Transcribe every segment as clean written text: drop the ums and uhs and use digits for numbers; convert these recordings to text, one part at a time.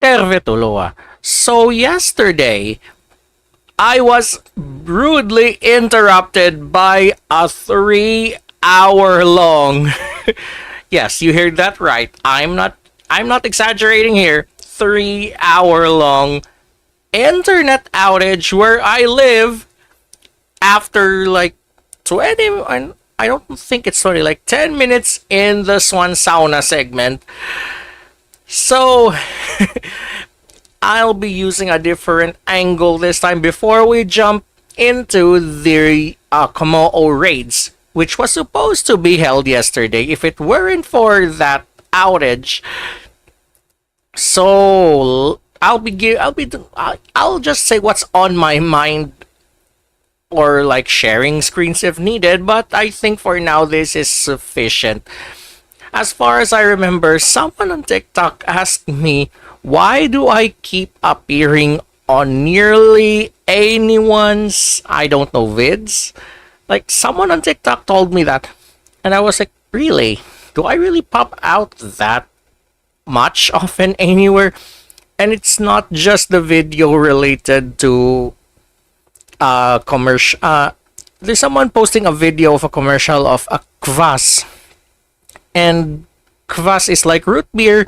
Tervetuloa. So yesterday, I was rudely interrupted by a 3 hour long. Yes, you heard that right. I'm not exaggerating here. 3 hour long internet outage where I live after like 20 I don't think it's 20, like 10 minutes in the Swan Sauna segment. So I'll be using a different angle this time before we jump into the Kommo raids, which was supposed to be held yesterday if it weren't for that outage. So I'll just say what's on my mind, or like sharing screens if needed, but I think for now this is sufficient. As far as I remember, someone on TikTok asked me, why do I keep appearing on nearly anyone's, I don't know, vids? Like, someone on TikTok told me that. And I was like, really? Do I really pop out that much often anywhere? And it's not just the video related to commercial. There's someone posting a video of a commercial of a kvass. And kvass is like root beer.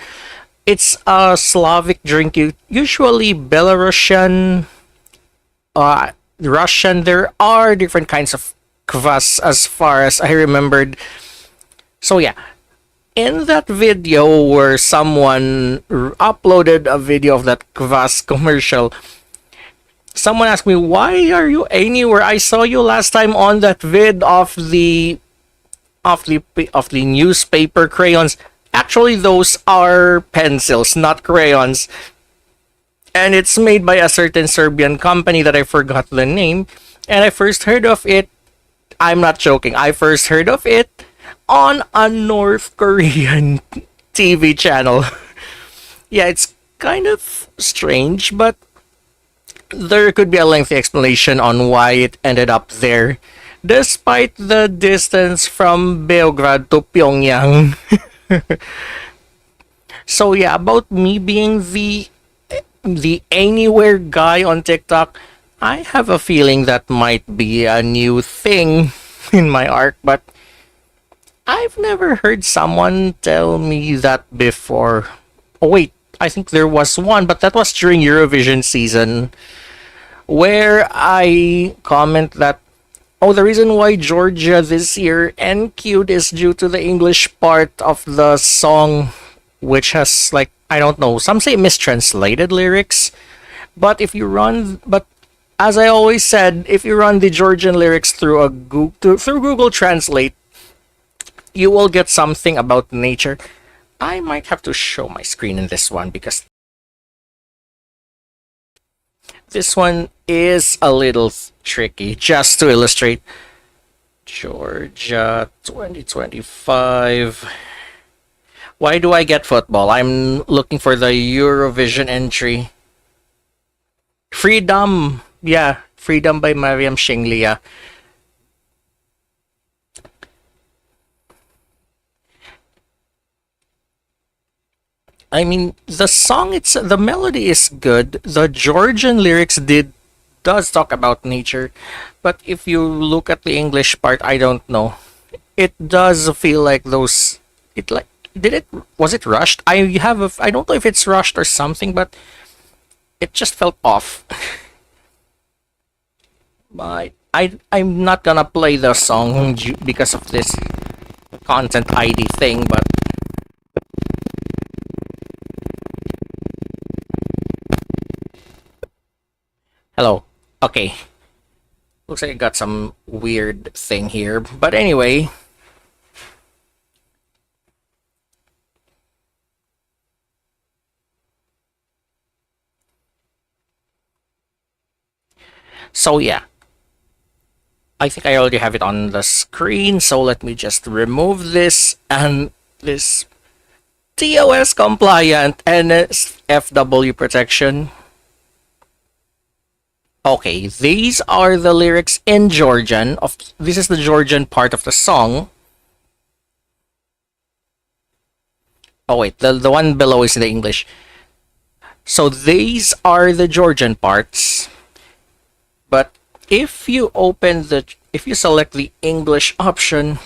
It's a Slavic drink, usually Belarusian, Russian. There are different kinds of kvass as far as I remembered. So yeah, in that video where someone uploaded a video of that kvass commercial, someone asked me, why are you anywhere? I saw you last time on that vid of the newspaper crayons. Actually, those are pencils, not crayons. And it's made by a certain Serbian company that I forgot the name. And I first heard of it, I'm not joking, I first heard of it on a North Korean TV channel. Yeah, it's kind of strange, but there could be a lengthy explanation on why it ended up there, despite the distance from Beograd to Pyongyang. So yeah, about me being the anywhere guy on TikTok, I have a feeling that might be a new thing in my arc, but I've never heard someone tell me that before. Oh wait, I think there was one, but that was during Eurovision season, where I comment that, oh, the reason why Georgia this year NQ'd is due to the English part of the song, which has, like, I don't know, some say mistranslated lyrics. But as I always said, if you run the Georgian lyrics through Google Translate, you will get something about nature. I might have to show my screen in this one because this one is a little tricky. Just to illustrate, Georgia 2025. Why do I get football? I'm looking for the Eurovision entry. Freedom. Yeah, Freedom by Mariam Shinglia. I mean, the melody is good. The Georgian lyrics does talk about nature, but if you look at the English part, I don't know. It does feel like those it like did it was it rushed? I don't know if it's rushed or something, but it just felt off. But I'm not gonna play the song because of this content ID thing, but hello. Okay. Looks like I got some weird thing here. But anyway. So yeah. I think I already have it on the screen, so let me just remove this and this TOS compliant NSFW protection. Okay, these are the lyrics in Georgian. This is the Georgian part of the song. Oh wait, the one below is the English. So these are the Georgian parts. But if you select the English option,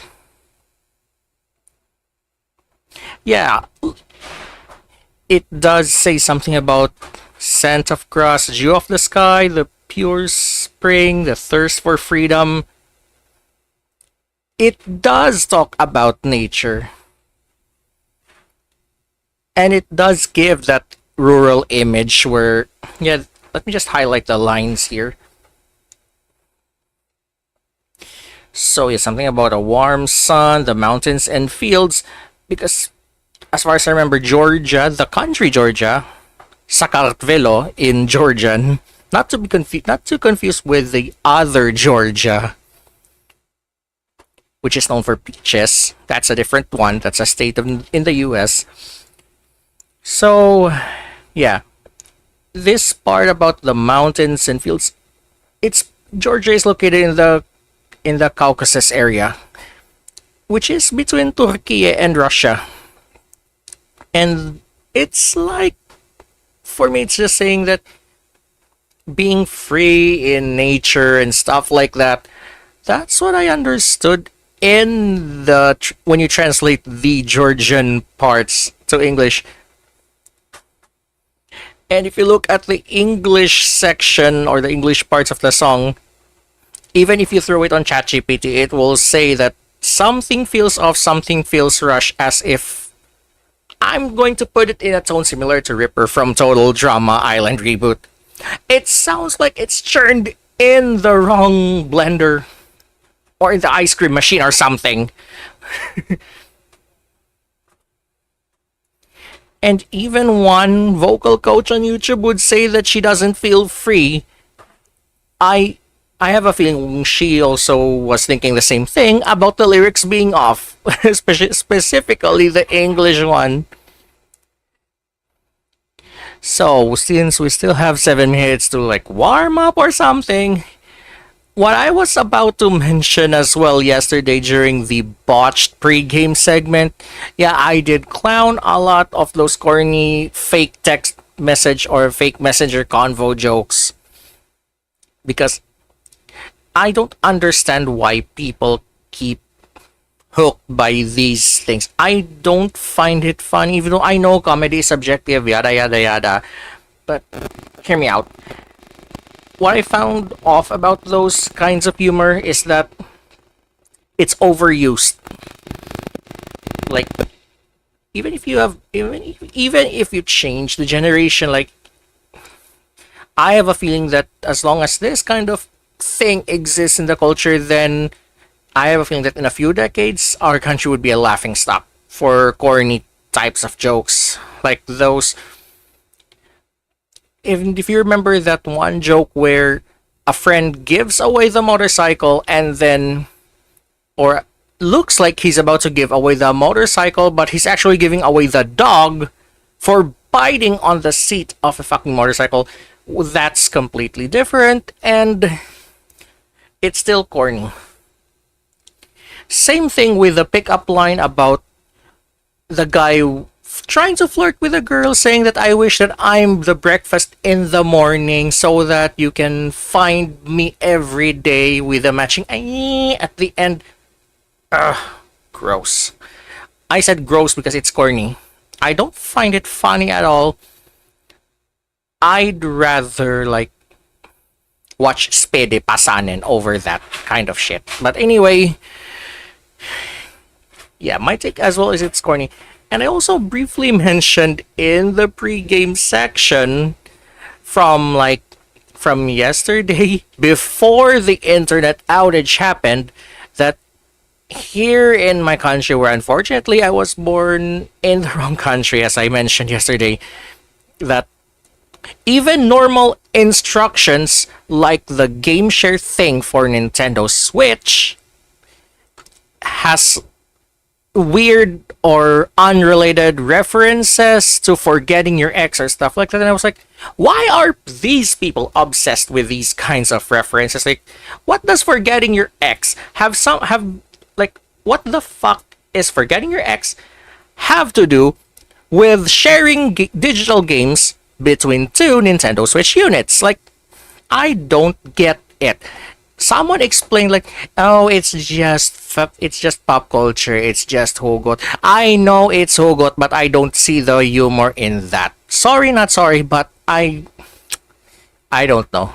yeah, it does say something about scent of grass, dew of the sky, the pure spring, the thirst for freedom. It does talk about nature. And it does give that rural image where, yeah, let me just highlight the lines here. So yeah, something about a warm sun, the mountains and fields, because as far as I remember, Georgia, the country Georgia, Sakartvelo in Georgian, not to confuse with the other Georgia, which is known for peaches. That's a different one. That's a state in the US. So yeah, this part about the mountains and fields, Georgia is located in the Caucasus area, which is between Turkey and Russia. And it's like, for me, it's just saying that being free in nature and stuff like that, that's what I understood in when you translate the Georgian parts to English. And if you look at the English section or the English parts of the song, even if you throw it on ChatGPT, it will say that something feels off, something feels rushed, as if I'm going to put it in a tone similar to Ripper from Total Drama Island Reboot. It sounds like it's churned in the wrong blender or in the ice cream machine or something. And even one vocal coach on YouTube would say that she doesn't feel free. I have a feeling she also was thinking the same thing about the lyrics being off, specifically the English one. So, since we still have 7 minutes to like warm up or something, what I was about to mention as well yesterday during the botched pre-game segment, yeah, I did clown a lot of those corny fake text message or fake messenger convo jokes because I don't understand why people keep hooked by these things. I don't find it fun, even though I know comedy is subjective, yada yada yada. But hear me out. What I found off about those kinds of humor is that it's overused. Like, even if you change the generation, like, I have a feeling that as long as this kind of thing exists in the culture, then I have a feeling that in a few decades, our country would be a laughing stock for corny types of jokes. Like those. If you remember that one joke where a friend gives away the motorcycle and then, or looks like he's about to give away the motorcycle, but he's actually giving away the dog for biting on the seat of a fucking motorcycle. That's completely different, and it's still corny. Same thing with the pickup line about the guy trying to flirt with a girl, saying that I wish that I'm the breakfast in the morning so that you can find me every day with a matching at the end. Ugh, gross. I said gross because it's corny. I don't find it funny at all. I'd rather like watch Spede Pasanen over that kind of shit. But anyway, yeah, my take as well is it's corny. And I also briefly mentioned in the pre-game section from yesterday before the internet outage happened that here in my country, where unfortunately I was born in the wrong country, as I mentioned yesterday, that even normal instructions like the game share thing for Nintendo Switch has weird or unrelated references to forgetting your ex or stuff like that. And I was like, why are these people obsessed with these kinds of references? Like, what does forgetting your ex have like, what the fuck is forgetting your ex have to do with sharing digital games between two Nintendo Switch units? Like, I don't get it. Someone explained like, oh, it's just pop culture, it's just hugot. I know it's hugot, but I don't see the humor in that. Sorry, not sorry, but I don't know.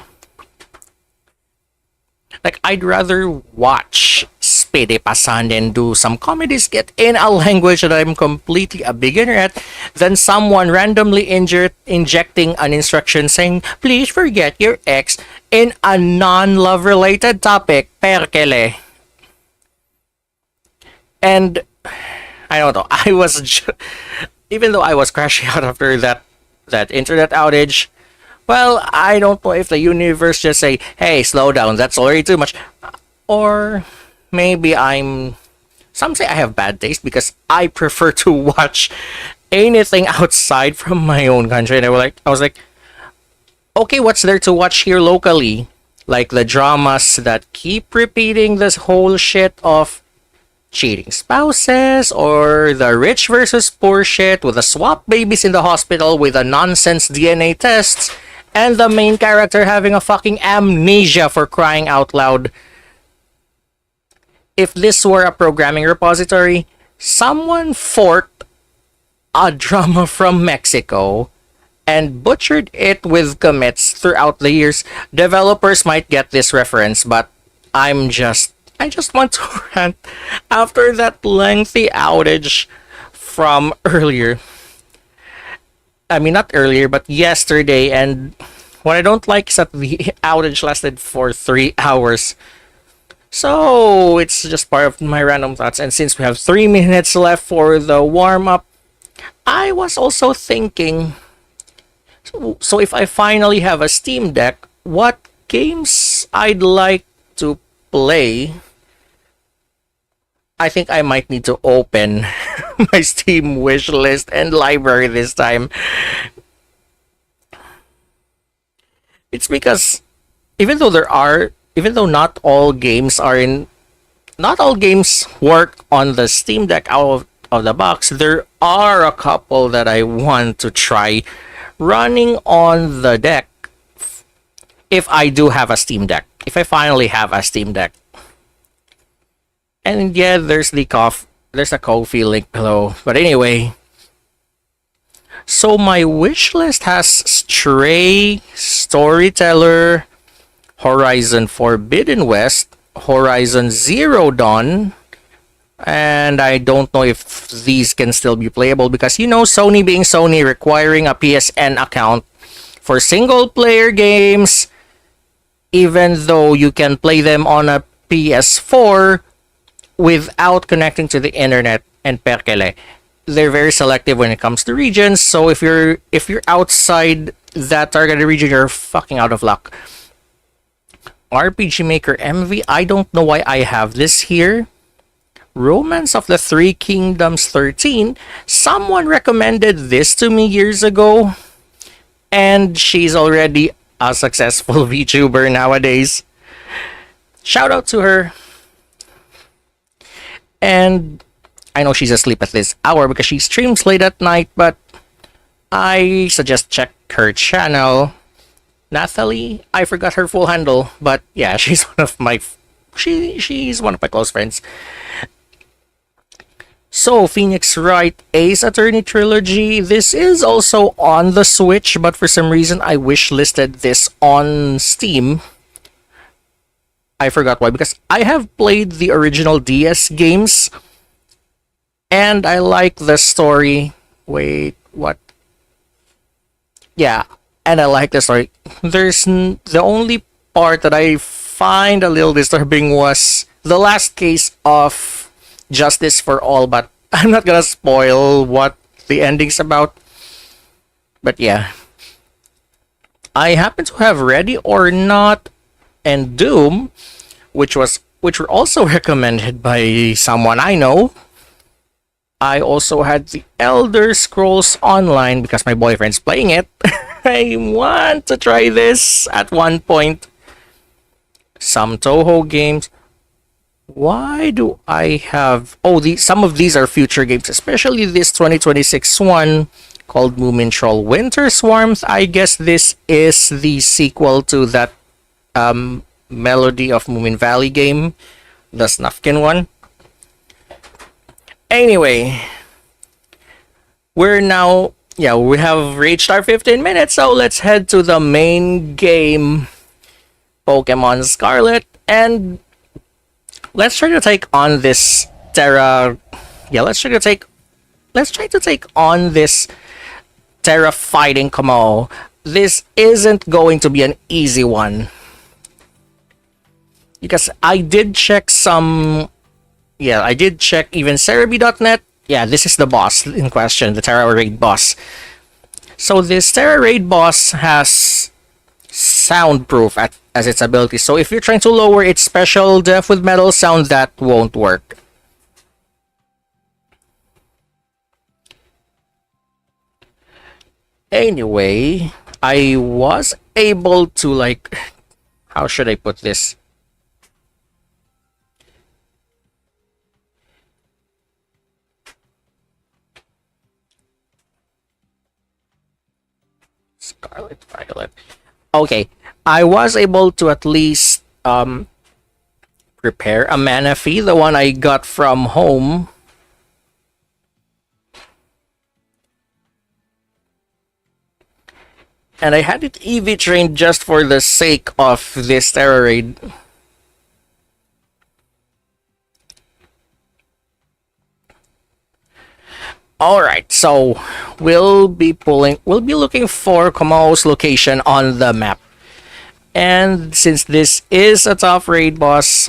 Like, I'd rather watch Spede Pasan than do some comedy skit in a language that I'm completely a beginner at than someone randomly injecting an instruction saying, please forget your ex in a non-love related topic, perkele. And I don't know, even though I was crashing out after that internet outage, well, I don't know if the universe just say, hey, slow down, that's already too much. Or maybe some say I have bad taste because I prefer to watch anything outside from my own country. And I was like, okay, what's there to watch here locally? Like the dramas that keep repeating this whole shit of cheating spouses, or the rich versus poor shit with the swap babies in the hospital with the nonsense DNA tests, and the main character having a fucking amnesia for crying out loud. If this were a programming repository, someone forked a drama from Mexico and butchered it with commits throughout the years. Developers might get this reference, but I just want to rant after that lengthy outage from earlier. I mean, not earlier, but yesterday. And what I don't like is that the outage lasted for 3 hours. So it's just part of my random thoughts. And since we have 3 minutes left for the warm-up, I was also thinking, so if I finally have a Steam Deck, what games I'd like to play. I think I might need to open my Steam wish list and library this time. It's because even though not all games work on the Steam Deck out of the box, there are a couple that I want to try running on the deck if I do have a Steam Deck. If I finally have a Steam Deck. And yeah, there's a Ko-fi link below. But anyway, so my wish list has Stray, Storyteller, Horizon Forbidden West, Horizon Zero Dawn, and I don't know if these can still be playable because, you know, Sony being Sony, requiring a PSN account for single player games, even though you can play them on a PS4 without connecting to the internet and perkele. They're very selective when it comes to regions, so if you're outside that targeted region, you're fucking out of luck. RPG Maker MV, I don't know why I have this here. Romance of the Three Kingdoms 13. Someone recommended this to me years ago, and she's already a successful VTuber nowadays. Shout out to her. And I know she's asleep at this hour because she streams late at night, but I suggest check her channel. Nathalie, I forgot her full handle, but yeah, she's one of my close friends. So, Phoenix Wright Ace Attorney Trilogy. This is also on the Switch, but for some reason I wish listed this on Steam. I forgot why, because I have played the original DS games, and I like the story. Wait, what? Yeah, and I like the story. The only part that I find a little disturbing was the last case of Justice for All, but I'm not gonna spoil what the ending's about. But yeah, I happen to have Ready or Not and Doom, which were also recommended by someone I know. I also had the Elder Scrolls Online because my boyfriend's playing it. I want to try this at one point. Some Toho games. Why do I have... Oh, some of these are future games, especially this 2026 one called Moomin Troll Winter Swarms. I guess this is the sequel to that Melody of Moomin Valley game, the Snufkin one. Anyway, we're now... Yeah, we have reached our 15 minutes, so let's head to the main game, Pokemon Scarlet, and let's try to take on this Terra... Yeah, let's try to take on this Tera Fighting Kommo. This isn't going to be an easy one, because I did check some... Yeah, I did check even Cerebi.net. Yeah, this is the boss in question, the Tera Raid boss. So this Tera Raid boss has soundproof as its ability. So if you're trying to lower its special def with metal sound, that won't work. Anyway, I was able to, like... How should I put this? Scarlet Violet. Okay, I was able to at least prepare a Manaphy, the one I got from home. And I had it EV trained just for the sake of this Tera Raid. Alright, so we'll be looking for Kommo's location on the map. And since this is a tough raid boss,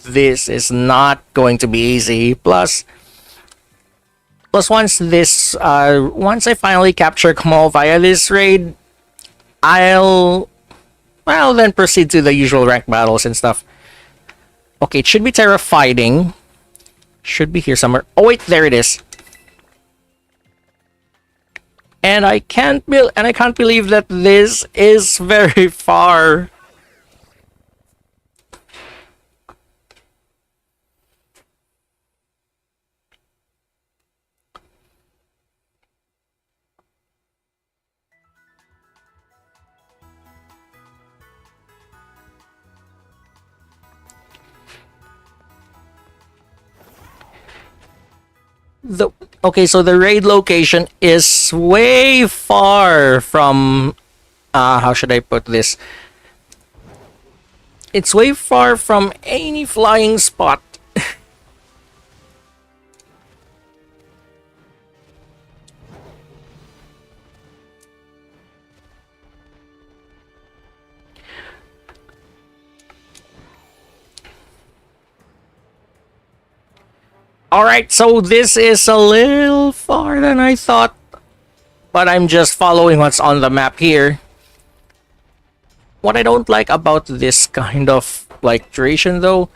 this is not going to be easy. Plus once I finally capture Kommo via this raid, I'll then proceed to the usual rank battles and stuff. Okay, it should be Tera Fighting. Should be here somewhere. Oh wait, there it is. And I can't believe that this is very far. Okay, so the raid location is way far from how should I put this? It's way far from any flying spot. Alright, so this is a little far than I thought, but I'm just following what's on the map here. What I don't like about this kind of like duration though,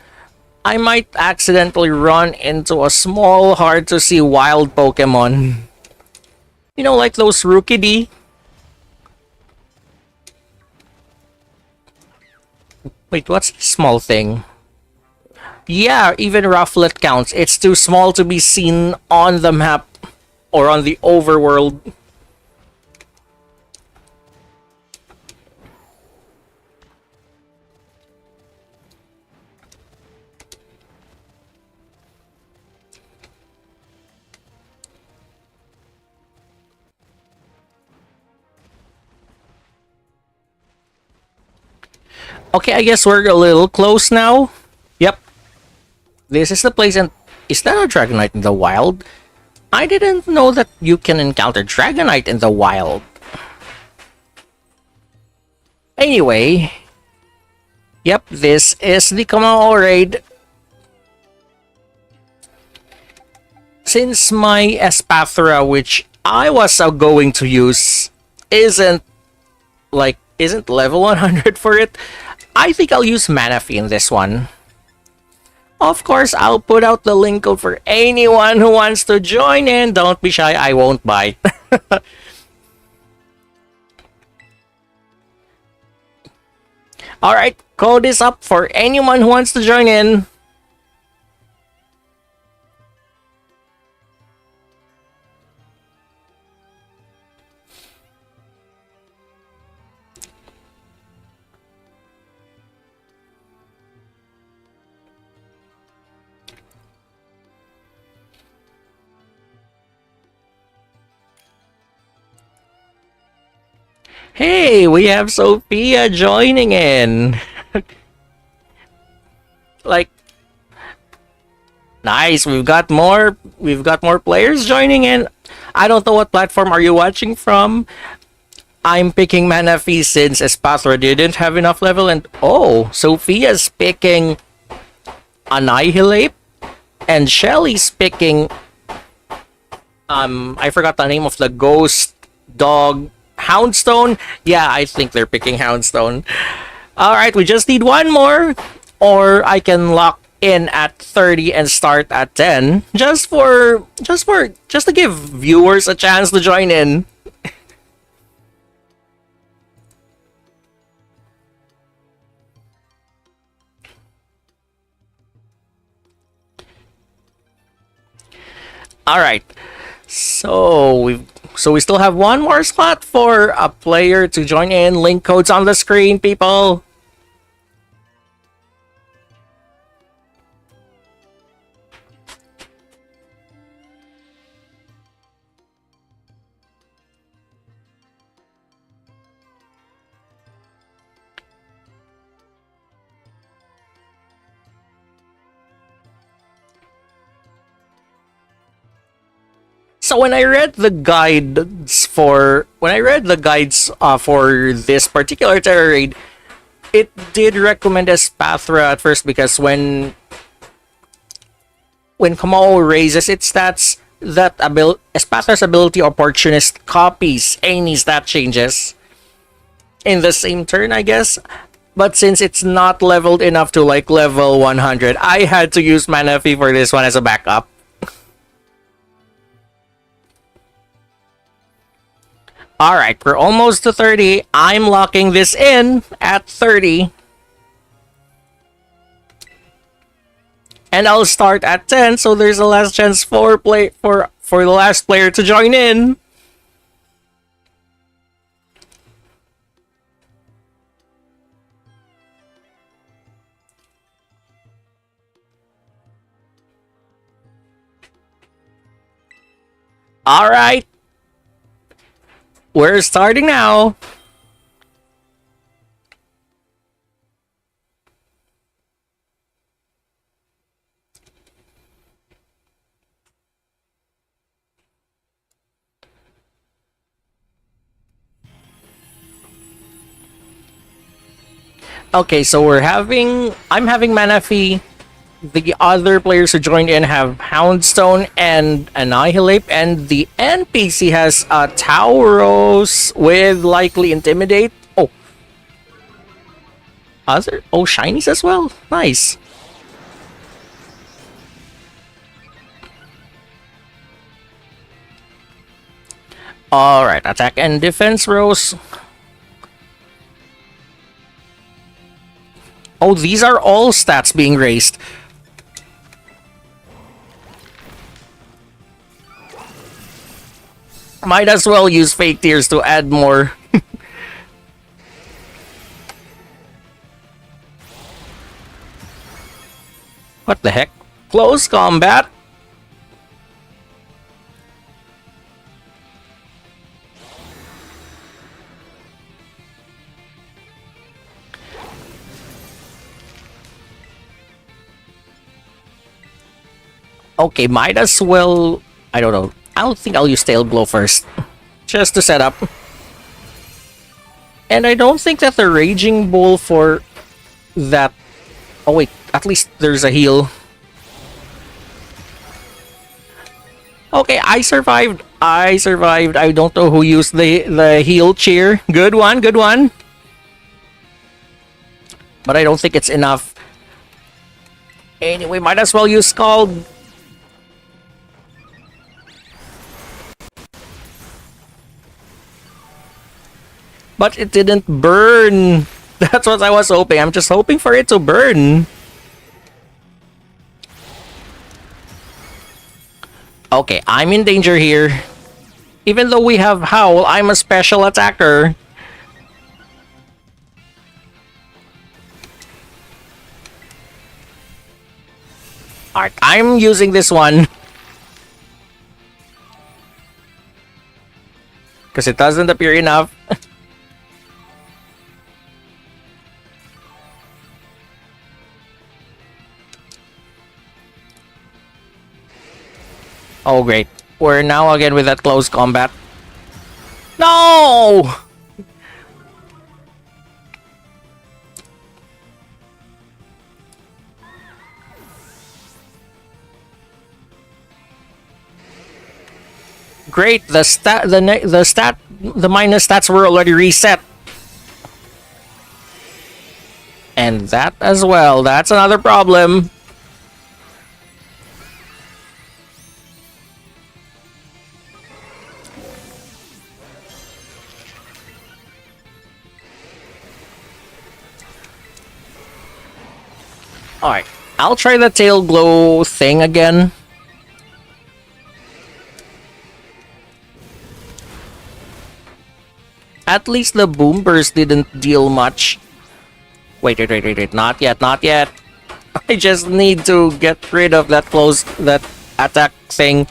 I might accidentally run into a small hard to see wild Pokemon. You know, like those Rookidee. Wait, what's this small thing? Yeah, even Rufflet counts. It's too small to be seen on the map or on the overworld. Okay, I guess we're a little close now. Yep. This is the place, and is that a Dragonite in the wild? I didn't know that you can encounter Dragonite in the wild. Anyway, yep, this is the Kommo raid. Since my Espathra, which I was going to use, isn't level 100 for it, I think I'll use Manaphy in this one. Of course, I'll put out the link code for anyone who wants to join in. Don't be shy, I won't bite. Alright, code is up for anyone who wants to join in. Hey, we have Sophia joining in. Like, nice. We've got more players joining in. I don't know what platform are you watching from. I'm picking Manaphy since Espathra didn't have enough level, and oh, Sophia's picking Annihilate, and Shelly's picking I forgot the name of the ghost dog. Houndstone? Yeah, I think they're picking Houndstone. Alright, we just need one more. Or I can lock in at 30 and start at 10. Just to give viewers a chance to join in. Alright. So we still have one more slot for a player to join in. Link code's on the screen, people. So when I read the guides for this particular Terra raid, it did recommend Espathra at first because when Kommo raises its stats, Espathra's ability Opportunist copies any stat changes in the same turn, I guess. But since it's not leveled enough to like level 100, I had to use Manaphy for this one as a backup. Alright, we're almost to 30. I'm locking this in at 30. And I'll start at 10, so there's a last chance for the last player to join in. Alright. We're starting now. Okay, so I'm having Manaphy. The other players who joined in have Houndstone and Annihilate, and the NPC has Tauros with likely Intimidate. Oh, shinies as well. Nice. All right, attack and defense rows. Oh, these are all stats being raised. Might as well use Fake Tears to add more. What the heck? Close combat? Okay, might as well... I don't know. I don't think I'll use Tail Glow first. Just to set up. And I don't think that the Raging Bull for that... Oh wait, at least there's a heal. Okay, I survived. I survived. I don't know who used the heal cheer. Good one, good one. But I don't think it's enough. Anyway, might as well use Scald. But it didn't burn. That's what I was hoping. I'm just hoping for it to burn. Okay, I'm in danger here. Even though we have Howl, I'm a special attacker. Alright, I'm using this one. Because it doesn't appear enough. Oh great. We're now again with that close combat. No! Great, the minus stats were already reset. And that as well, that's another problem. Alright, I'll try the tail glow thing again. At least the boom burst didn't deal much. Wait, not yet, not yet. I just need to get rid of that attack thing.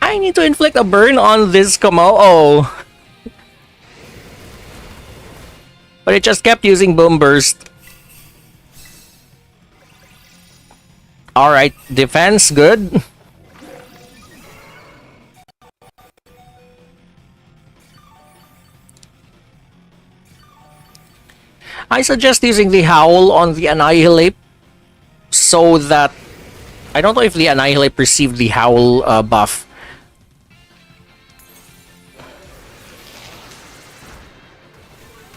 I need to inflict a burn on this Kommo. But it just kept using boom burst. Alright, defense, good. I suggest using the Howl on the Annihilate so that... I don't know if the Annihilate received the Howl buff.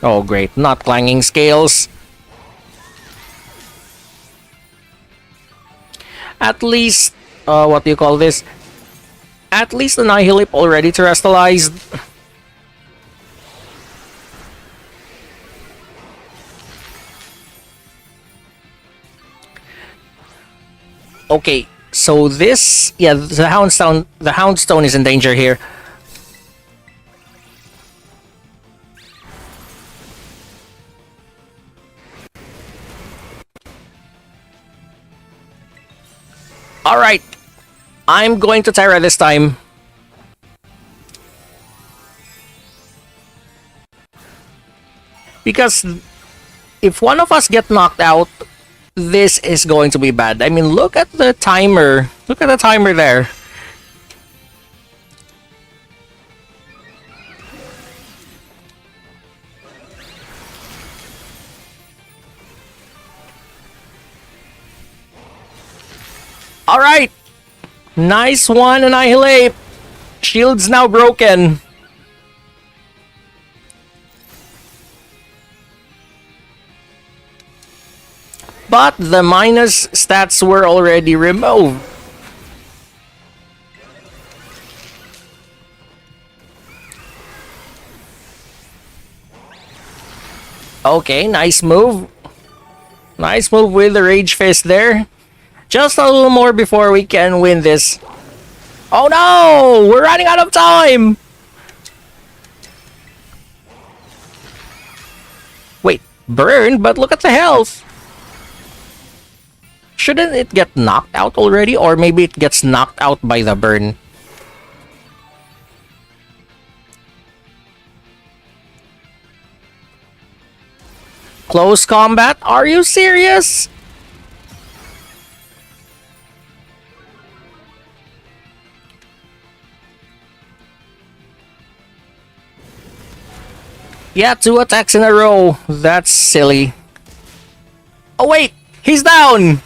Oh great, not clanging scales. At least, what do you call this? At least Annihilate already terrestrialized. Okay, so this... Yeah, the Houndstone is in danger here. Alright, I'm going to Tera this time. Because if one of us get knocked out, this is going to be bad. I mean, look at the timer. Look at the timer there. Alright! Nice one, Annihilate! Shield's now broken. But the minus stats were already removed. Okay, nice move. Nice move with the Rage Fist there. Just a little more before we can win this. Oh no! We're running out of time! Wait, burn? But look at the health! Shouldn't it get knocked out already? Or maybe it gets knocked out by the burn? Close combat? Are you serious? Yeah, 2 attacks in a row. That's silly. Oh wait, he's down!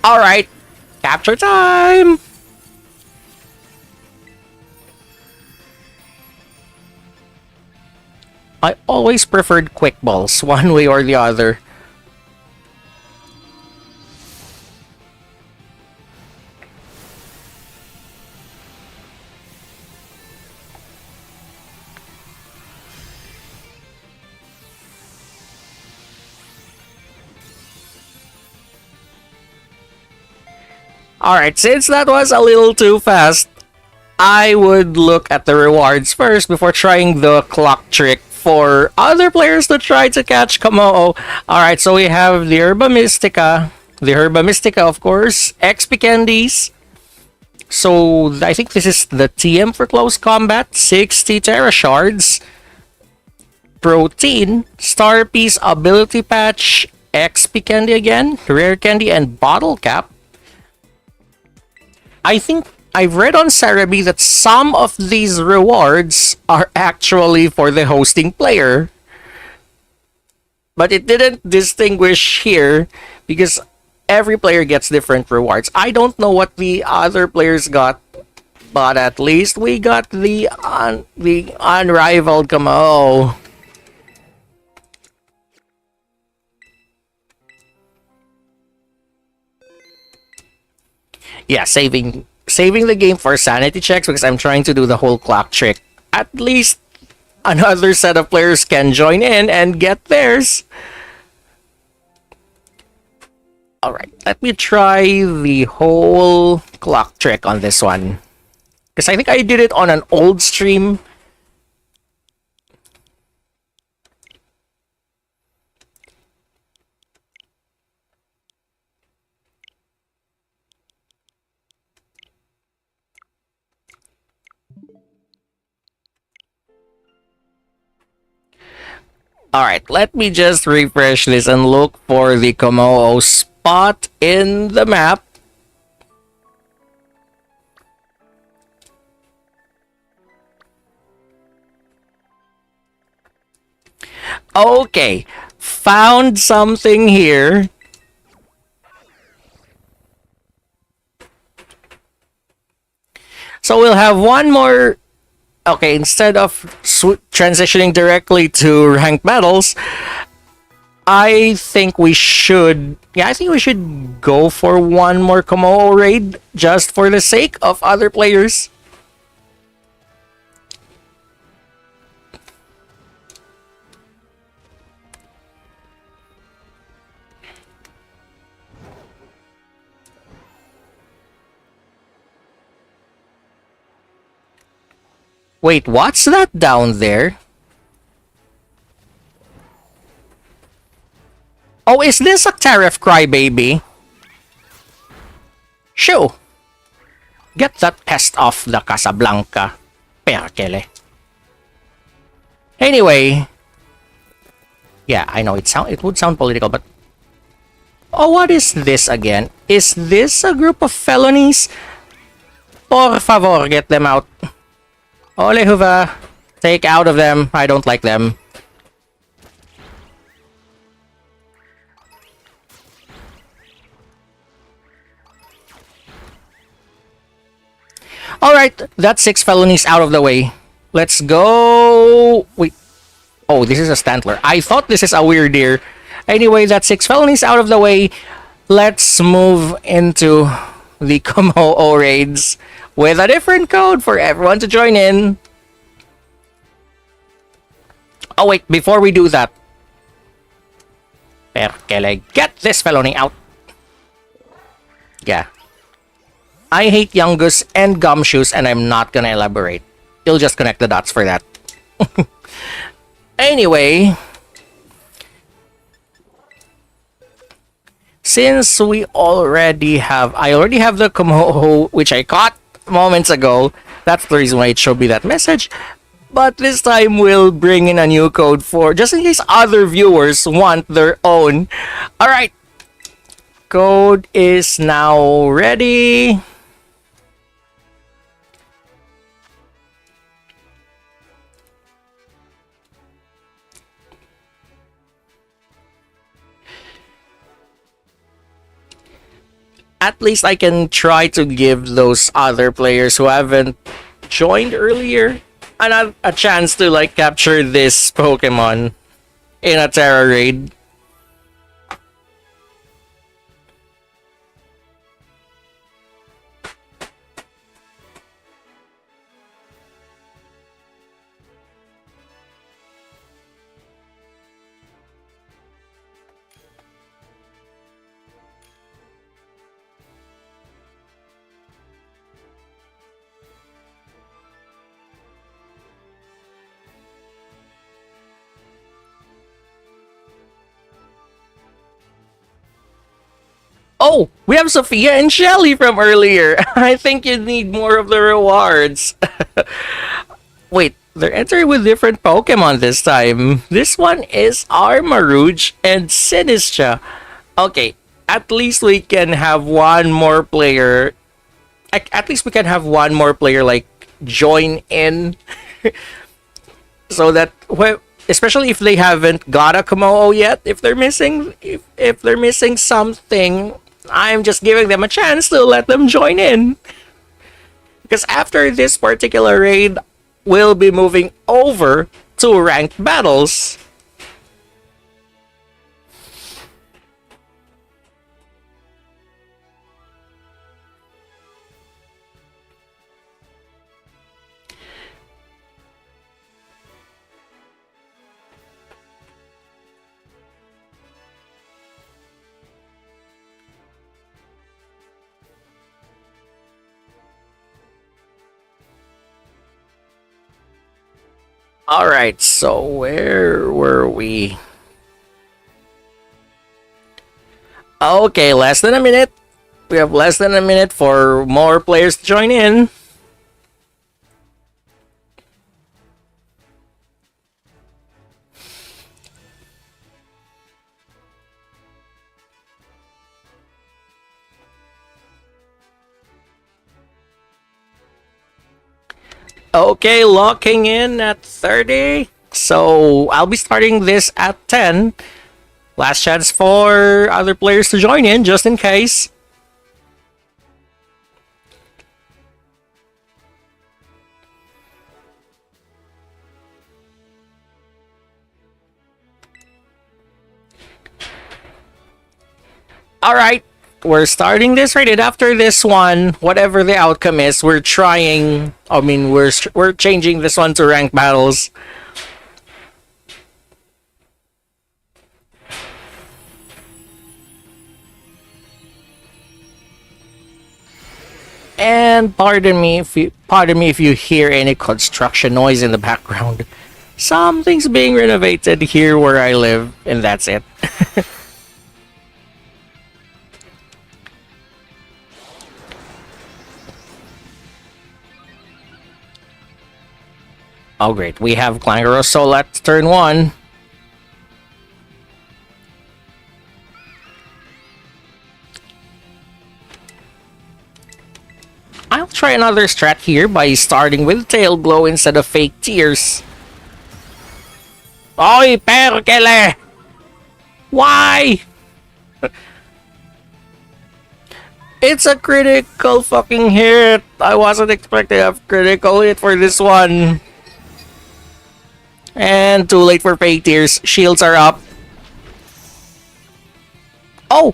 Alright, capture time! I always preferred quick balls, one way or the other. Alright, since that was a little too fast, I would look at the rewards first before trying the clock trick for other players to try to catch Kommo. Alright, so we have the Herba Mystica. The Herba Mystica, of course. XP candies. So, I think this is the TM for close combat. 60 Terra Shards. Protein. Star Piece Ability Patch. XP candy again. Rare candy and bottle cap. I think I've read on Cerebi that some of these rewards are actually for the hosting player. But it didn't distinguish here because every player gets different rewards. I don't know what the other players got, but at least we got the unrivaled Kommo. Yeah, saving the game for sanity checks because I'm trying to do the whole clock trick. At least another set of players can join in and get theirs. Alright, let me try the whole clock trick on this one. Because I think I did it on an old stream. Alright, let me just refresh this and look for the Kommo spot in the map. Okay, found something here. So we'll have one more. Okay, instead of transitioning directly to ranked battles, I think we should. Yeah, I think we should go for one more Kommo raid just for the sake of other players. Wait, what's that down there? Oh, is this a tariff crybaby? Shoo! Get that pest off the Casablanca. Perkele. Anyway. Yeah, I know it would sound political, but... Oh, what is this again? Is this a group of felonies? Por favor, get them out. Ole Huva, take out of them. I don't like them. Alright, that's 6 felonies out of the way. Let's go... Wait. Oh, this is a Stantler. I thought this is a weird deer. Anyway, that's 6 felonies out of the way. Let's move into the Kommo raids with a different code for everyone to join in. Oh wait, before we do that, Perkele, get this felony out. Yeah. I hate Youngus and Gumshoes, and I'm not gonna elaborate. You'll just connect the dots for that. Anyway, since I already have the Kommo, which I caught moments ago. That's the reason why it showed me that message. But this time we'll bring in a new code for just in case other viewers want their own. Alright. Code is now ready. at least I can try to give those other players who haven't joined earlier a chance to like capture this Pokemon in a Terra raid. Oh, we have Sophia and Shelly from earlier. I think you need more of the rewards. Wait, they're entering with different Pokemon this time. This one is Armarouge and Sinistra. Okay, at least we can have one more player. At least we can have one more player like join in, so that especially if they haven't got a Kommo yet, if they're missing, if they're missing something, I'm just giving them a chance to let them join in. Because after this particular raid, we'll be moving over to ranked battles. Alright, so where were we? Okay, less than a minute. We have less than a minute for more players to join in. Okay, locking in at 30. So I'll be starting this at 10. Last chance for other players to join in, just in case. Alright, we're starting this right. And after this one, whatever the outcome is, we're trying. I mean, we're changing this one to ranked battles. And pardon me if you hear any construction noise in the background. Something's being renovated here where I live, and that's it. Oh great, we have Clangorous Soul at turn 1. I'll try another strat here by starting with Tail Glow instead of Fake Tears. Oy, perkele! Why? It's a critical fucking hit! I wasn't expecting a critical hit for this one. And too late for Fake Tears. Shields are up. Oh!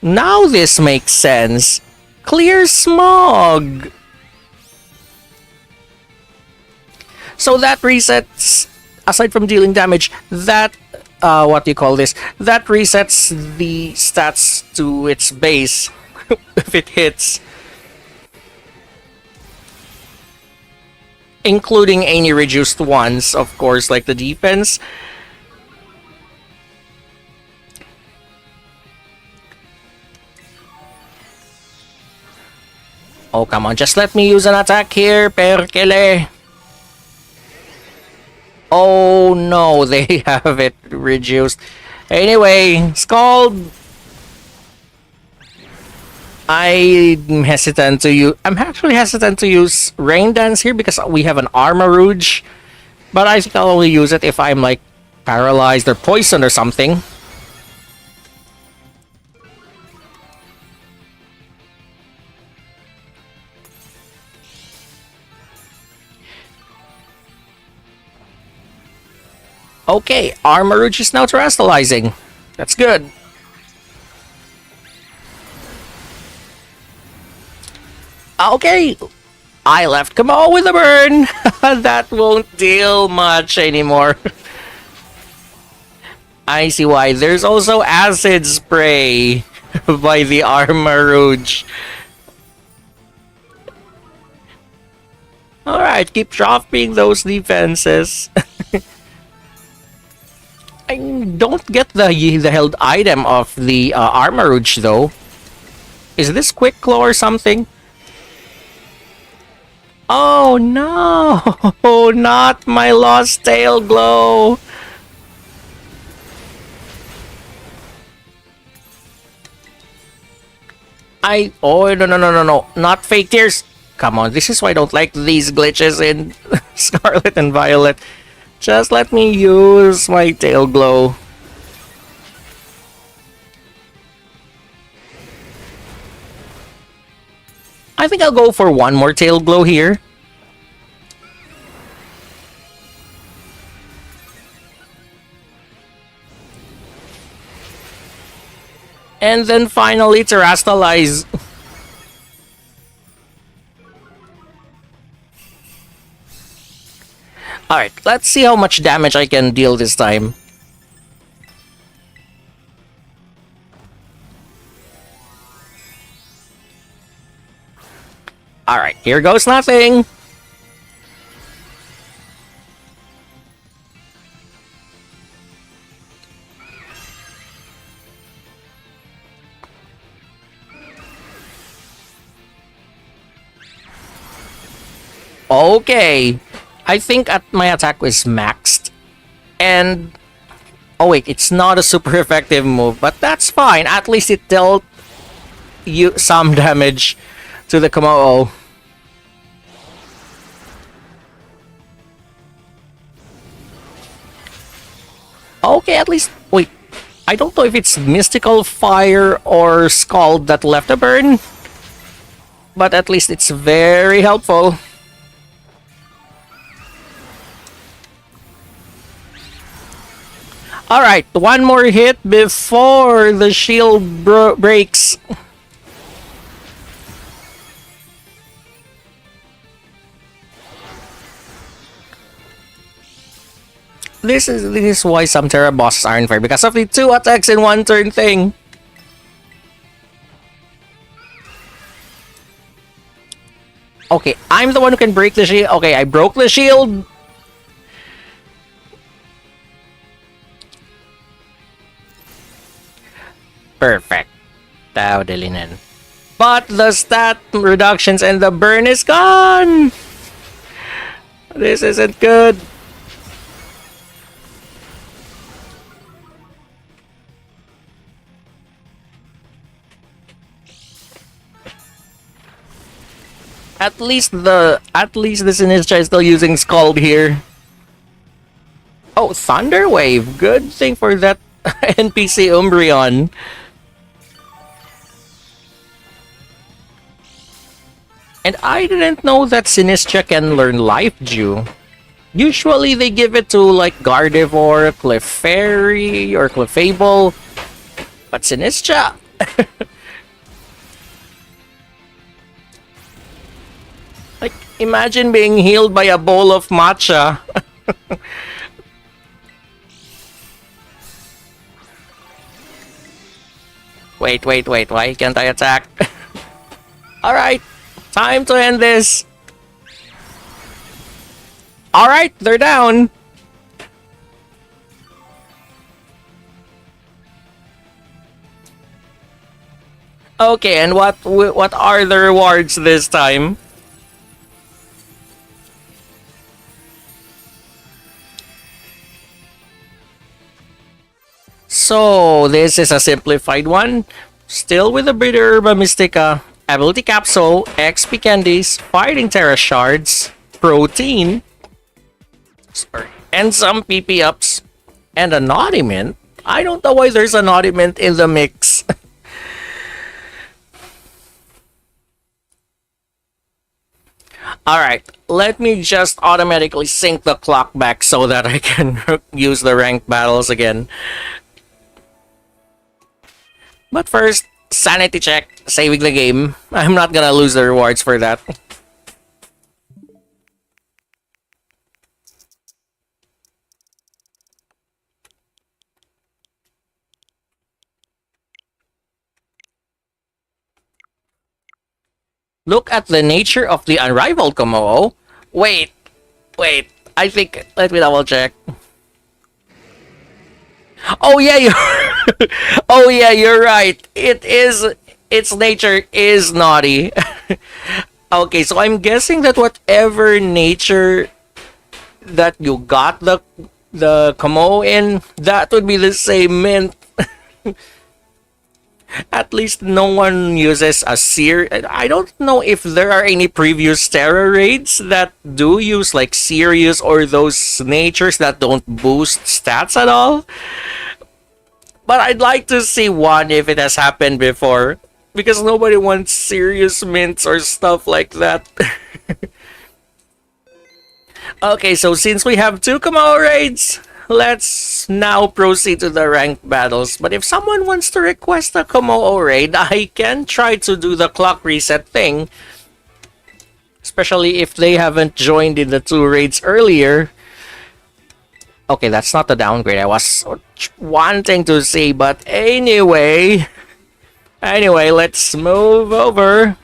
Now this makes sense. Clear Smog! So that resets, aside from dealing damage, that, what do you call this? That resets the stats to its base if it hits. Including any reduced ones, of course, like the defense. Oh, come on, just let me use an attack here, perkele. Oh no, they have it reduced. Anyway, Scald. I'm actually hesitant to use Rain Dance here because we have an Armarouge. But I think I'll only use it if I'm like paralyzed or poisoned or something. Okay, Armourouge is now terrestrializing. That's good. Okay, I left Kommo with a burn. That won't deal much anymore. I see why. There's also acid spray by the Armourouge. Alright, keep dropping those defenses. I don't get the held item of the Armourouge though. Is this Quick Claw or something? Oh no! Not my lost tail glow! Oh, no. Not fake tears. Come on, this is why I don't like these glitches in Scarlet and Violet. Just let me use my tail glow. I think I'll go for one more tail glow here. And then finally terrestrialize. Alright, let's see how much damage I can deal this time. Alright, here goes nothing. Okay. I think my attack was maxed. And... oh wait, it's not a super effective move, but that's fine. At least it dealt you some damage to the Kommo. Okay, at least... wait. I don't know if it's Mystical Fire or Scald that left a burn. But at least it's very helpful. Alright, one more hit before the shield breaks. This is why some Tera bosses aren't fair, because of the 2 attacks in 1 turn thing. Okay, I'm the one who can break the shield. Okay, I broke the shield. Perfect. Tao Delinen. But the stat reductions and the burn is gone! This isn't good. At least the Sinistra is still using Scald here. Oh, Thunder Wave. Good thing for that NPC Umbreon. And I didn't know that Sinistra can learn Life Dew. Usually they give it to like Gardevoir, Clefairy, or Clefable. But Sinistra... like, imagine being healed by a bowl of matcha. Wait, why can't I attack? Alright, time to end this. Alright, they're down. Okay, and what are the rewards this time? So, this is a simplified one. Still with the Breeder Herba Mystica, Ability Capsule, XP Candies, Fighting Tera Shards, Protein, and some PP ups, and a Naughty Mint. I don't know why there's a Naughty Mint in the mix. Alright, let me just automatically sync the clock back so that I can use the ranked battles again. But first, sanity check, saving the game. I'm not gonna lose the rewards for that. Look at the nature of the unrivaled Kommo. Wait, wait. I think, let me double check. Oh yeah, you're oh yeah, you're right. Its nature is naughty. Okay, so I'm guessing that whatever nature that you got the Kommo in, that would be the same mint. At least no one uses a seer. I don't know if there are any previous Terra raids that do use like Sirius or those natures that don't boost stats at all. But I'd like to see one if it has happened before. Because nobody wants serious mints or stuff like that. Okay, so since we have 2 Kommo raids, let's now proceed to the ranked battles. But if someone wants to request a Kommo raid, I can try to do the clock reset thing. Especially if they haven't joined in the 2 raids earlier. Okay, that's not the downgrade I was wanting to see, but anyway. Anyway, let's move over.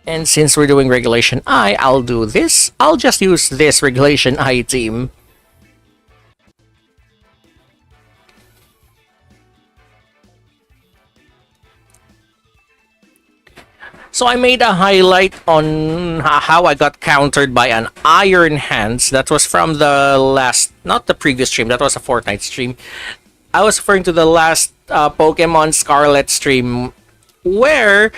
And since we're doing Regulation I, I'll do this. I'll just use this Regulation I team. So I made a highlight on how I got countered by an Iron Hands. That was from the last, not the previous stream, that was a Fortnite stream. I was referring to the last Pokemon Scarlet stream where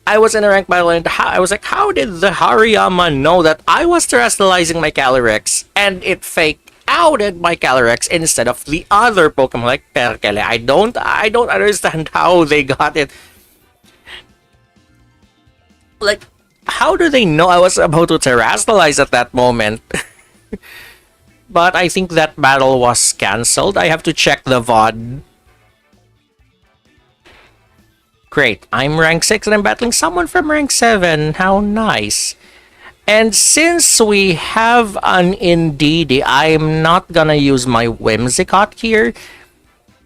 I was in a ranked battle and I was like, how did the Hariyama know that I was terrestrializing my Calyrex and it faked outed my Calyrex instead of the other Pokemon like Perkele? I don't understand how they got it. Like, how do they know I was about to terrestrialize at that moment? But I think that battle was cancelled. I have to check the VOD. Great, I'm rank 6 and I'm battling someone from rank 7. How nice. And since we have an Indeedee, I'm not gonna use my Whimsicott here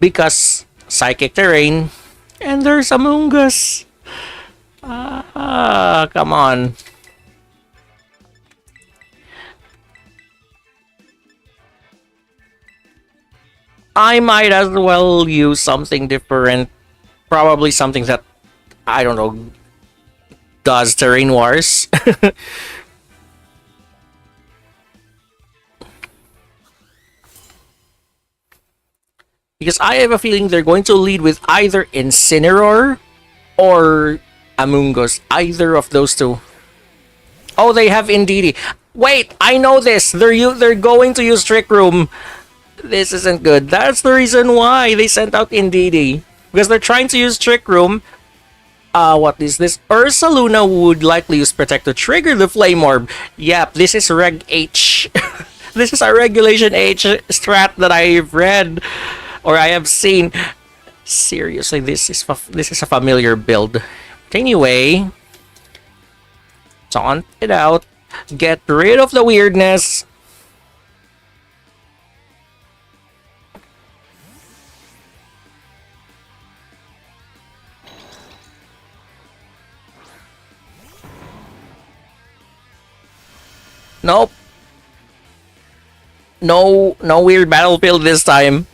because Psychic Terrain and there's Among Us. Come on. I might as well use something different. Probably something that, I don't know, does Terrain Wars. Because I have a feeling they're going to lead with either Incineroar or Among Us. Either of those two. Oh, they have Indeedee. Wait, I know this. They're going to use Trick Room. This isn't good. That's the reason why they sent out Indeedee. Because they're trying to use Trick Room. What is this? Ursaluna would likely use Protect to trigger the Flame Orb. Yep, this is Reg H. This is a Regulation H strat that I've read. Or I have seen. Seriously, this is a familiar build. But anyway. Taunt it out. Get rid of the weirdness. Nope. No weird battlefield this time.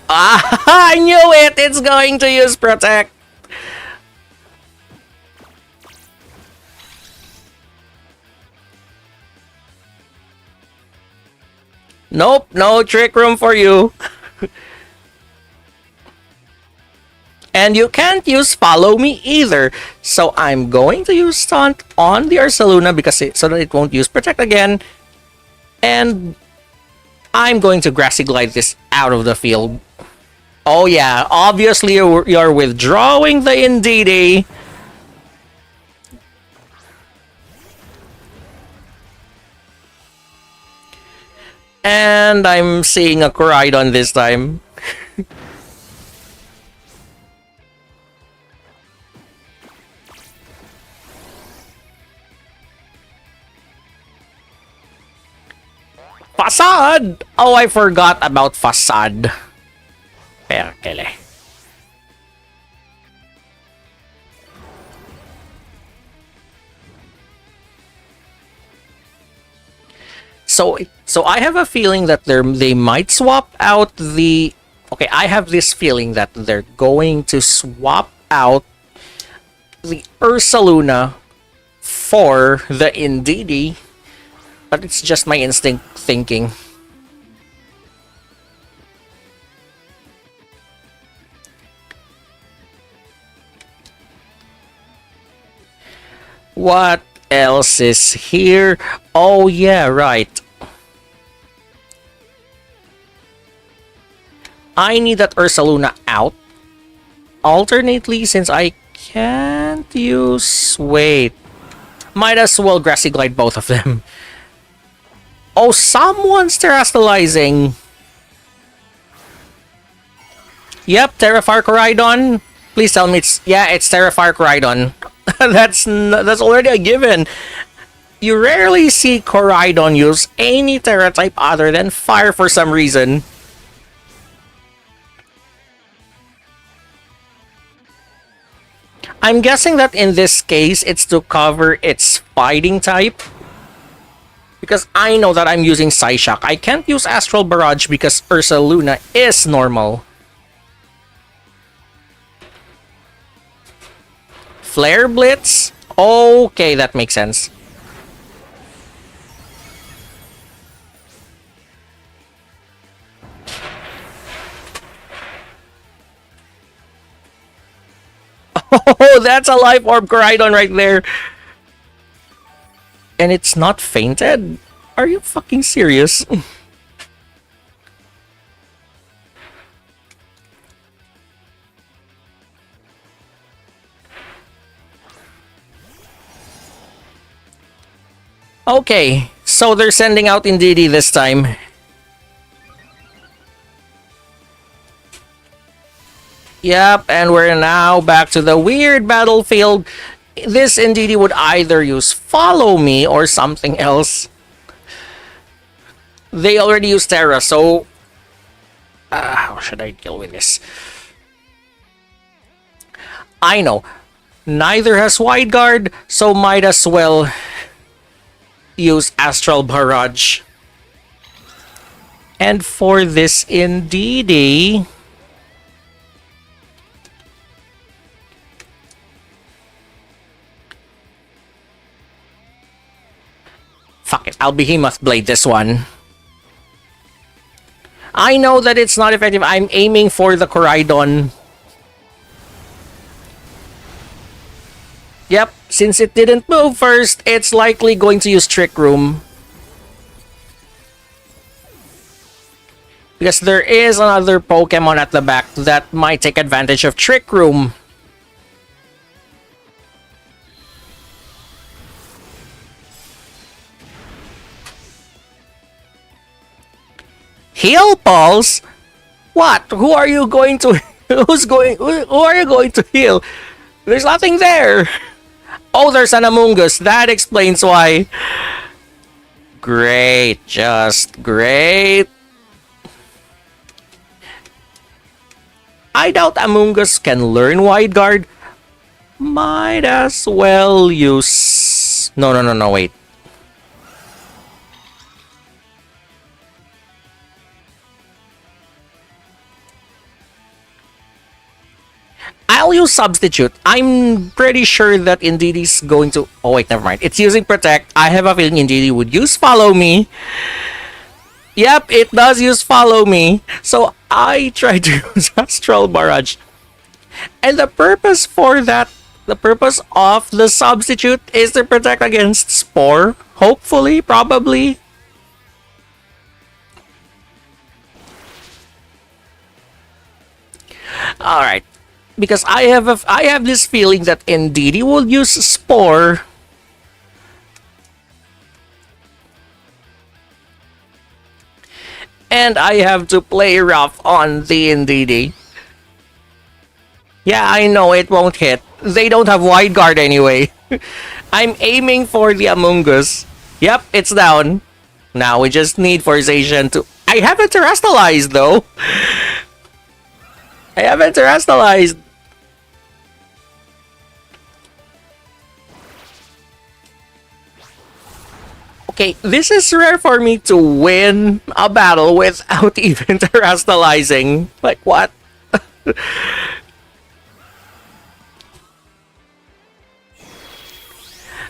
Ah, I knew it! It's going to use Protect. Nope, no Trick Room for you. And you can't use Follow Me either. So I'm going to use Stunt on the Ursaluna because so that it won't use Protect again. And I'm going to Grassy Glide this out of the field. Oh yeah, obviously you're withdrawing the Indeedee. And I'm seeing a Koraidon this time. Facade! Oh, I forgot about Facade. Perkele. So I have a feeling that they might swap out the... Okay, I have this feeling that they're going to swap out the Ursaluna for the Indeedee. But it's just my instinct thinking. What else is here? Oh yeah, right. I need that Ursaluna out. Alternately, since I can't use... Wait. Might as well Grassy Glide both of them. Oh, someone's terastallizing. Yep, Terrafire Koraidon. Please tell me it's... Yeah, it's Terrafire Koraidon. that's already a given. You rarely see Koraidon use any Terra type other than Fire for some reason. I'm guessing that in this case, it's to cover its fighting type. Because I know that I'm using Psyshock. I can't use Astral Barrage because Ursaluna is normal. Flare Blitz? Okay, that makes sense. Oh, that's a Life Orb Koraidon right there. And it's not fainted? Are you fucking serious? Okay, so they're sending out Indeedee this time. Yep, and we're now back to the weird battlefield. This Indeedee would either use Follow Me or something else. They already used Terra, so... how should I deal with this? I know. Neither has Wide Guard, so might as well use Astral Barrage. And for this Indeedee... Fuck it, I'll Behemoth Blade this one. I know that it's not effective. I'm aiming for the Koraidon. Yep, since it didn't move first, it's likely going to use Trick Room. Because there is another Pokemon at the back that might take advantage of Trick Room. Heal Pulse? What? Who are you going to... Who are you going to heal? There's nothing there. Oh, there's an Amoonguss. That explains why. Great. Just great. I doubt Amoonguss can learn Wide Guard. Might as well use... No, wait. I'll use Substitute. I'm pretty sure that Indeedee's going to... Oh, wait, never mind. It's using Protect. I have a feeling Indeedee would use Follow Me. Yep, it does use Follow Me. So, I tried to use Astral Barrage. And the purpose for that... The purpose of the Substitute is to protect against Spore. Hopefully, probably. All right, because I have this feeling that indeed he will use Spore. And I have to play rough on the NDD. Yeah, I know it won't hit. They don't have wide guard anyway. I'm aiming for the Among Us. Yep, it's down. Now we just need for Zacian to... I haven't terrestrialized though. I haven't terrestrialized. Okay, this is rare for me to win a battle without even terrestrializing. Like what?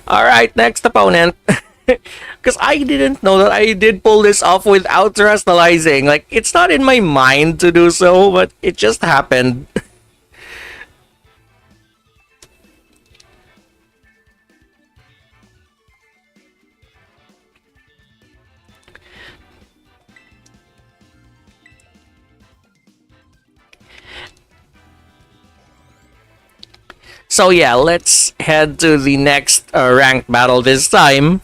Alright, next opponent. Because I didn't know that I did pull this off without terrestrializing. Like, it's not in my mind to do so, but it just happened. So yeah, let's head to the next ranked battle this time.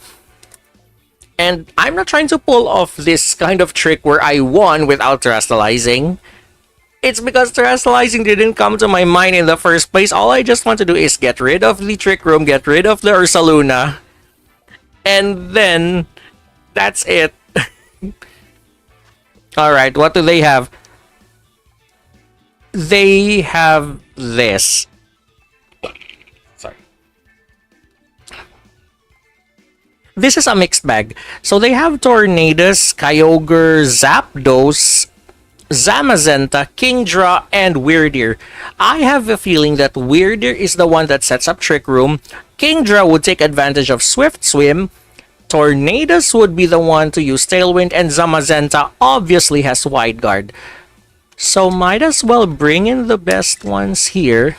And I'm not trying to pull off this kind of trick where I won without terrestrializing. It's because terrestrializing didn't come to my mind in the first place. All I just want to do is get rid of the Trick Room, get rid of the Ursaluna. And then, that's it. Alright, what do they have? They have this. Sorry. This is a mixed bag. So they have Tornadus, Kyogre, Zapdos, Zamazenta, Kingdra, and Weirdeer. I have a feeling that Weirdeer is the one that sets up Trick Room. Kingdra would take advantage of Swift Swim. Tornadus would be the one to use Tailwind, and Zamazenta obviously has Wide Guard. So might as well bring in the best ones here.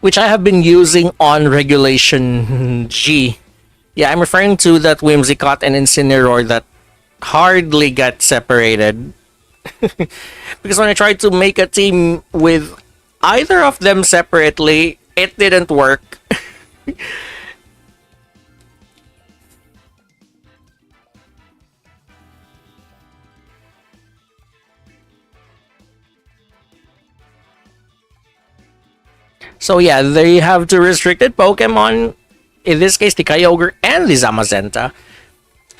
Which I have been using on Regulation G. Yeah, I'm referring to that Whimsicott and Incineroar that hardly got separated. Because when I tried to make a team with either of them separately, it didn't work. So yeah, they have two restricted Pokemon. In this case, the Kyogre and the Zamazenta.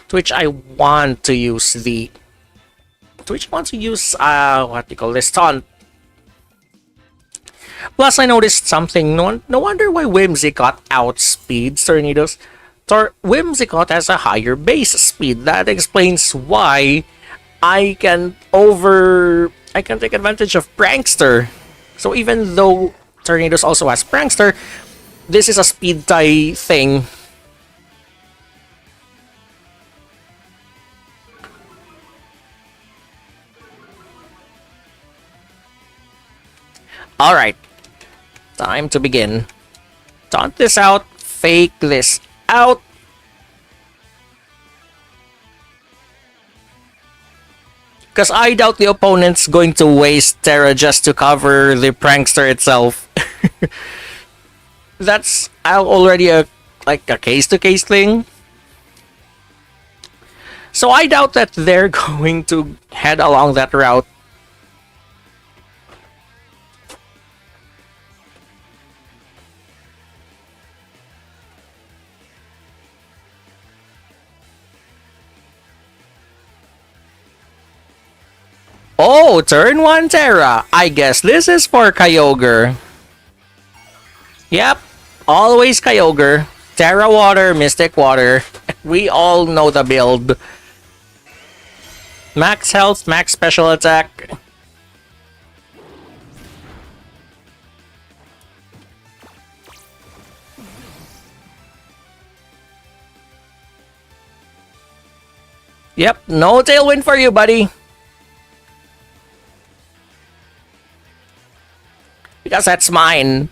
To which I want to use the... To which I want to use, what do you call this? Taunt. Plus, I noticed something. No wonder why Whimsicott outspeeds Tornadus. Whimsicott has a higher base speed. That explains why I can take advantage of Prankster. So even though Tornadus also has Prankster, this is a speed tie thing. Alright. Time to begin. Taunt this out. Fake this out. Because I doubt the opponent's going to waste Terra just to cover the Prankster itself. That's already a case-to-case thing. So I doubt that they're going to head along that route. Oh, turn 1 Terra. I guess this is for Kyogre. Yep, always Kyogre. Terra Water, Mystic Water. We all know the build. Max health, max special attack. Yep, no Tailwind for you, buddy. Because that's mine.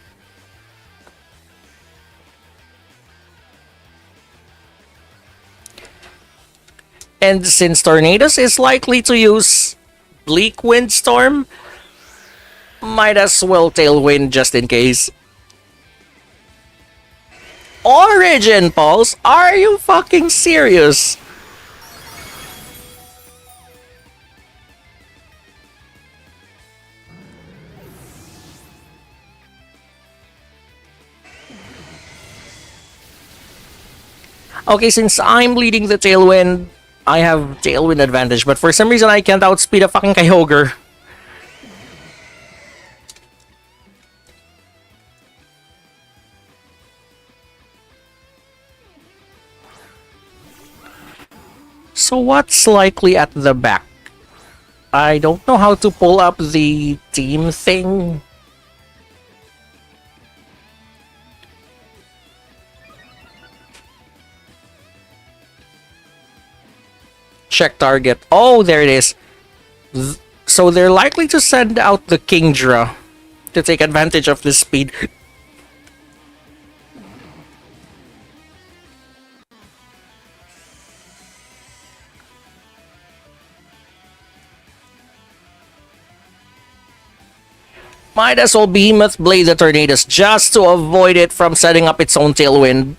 And since Tornadoes is likely to use Bleak Windstorm, might as well Tailwind just in case. Origin Pulse? Are you fucking serious? Okay, since I'm leading the Tailwind, I have Tailwind advantage, but for some reason I can't outspeed a fucking Kyogre. So what's likely at the back? I don't know how to pull up the team thing. Check target. Oh, there it is. So they're likely to send out the Kingdra to take advantage of this speed. Might as well Behemoth Blade the Tornadoes just to avoid it from setting up its own Tailwind.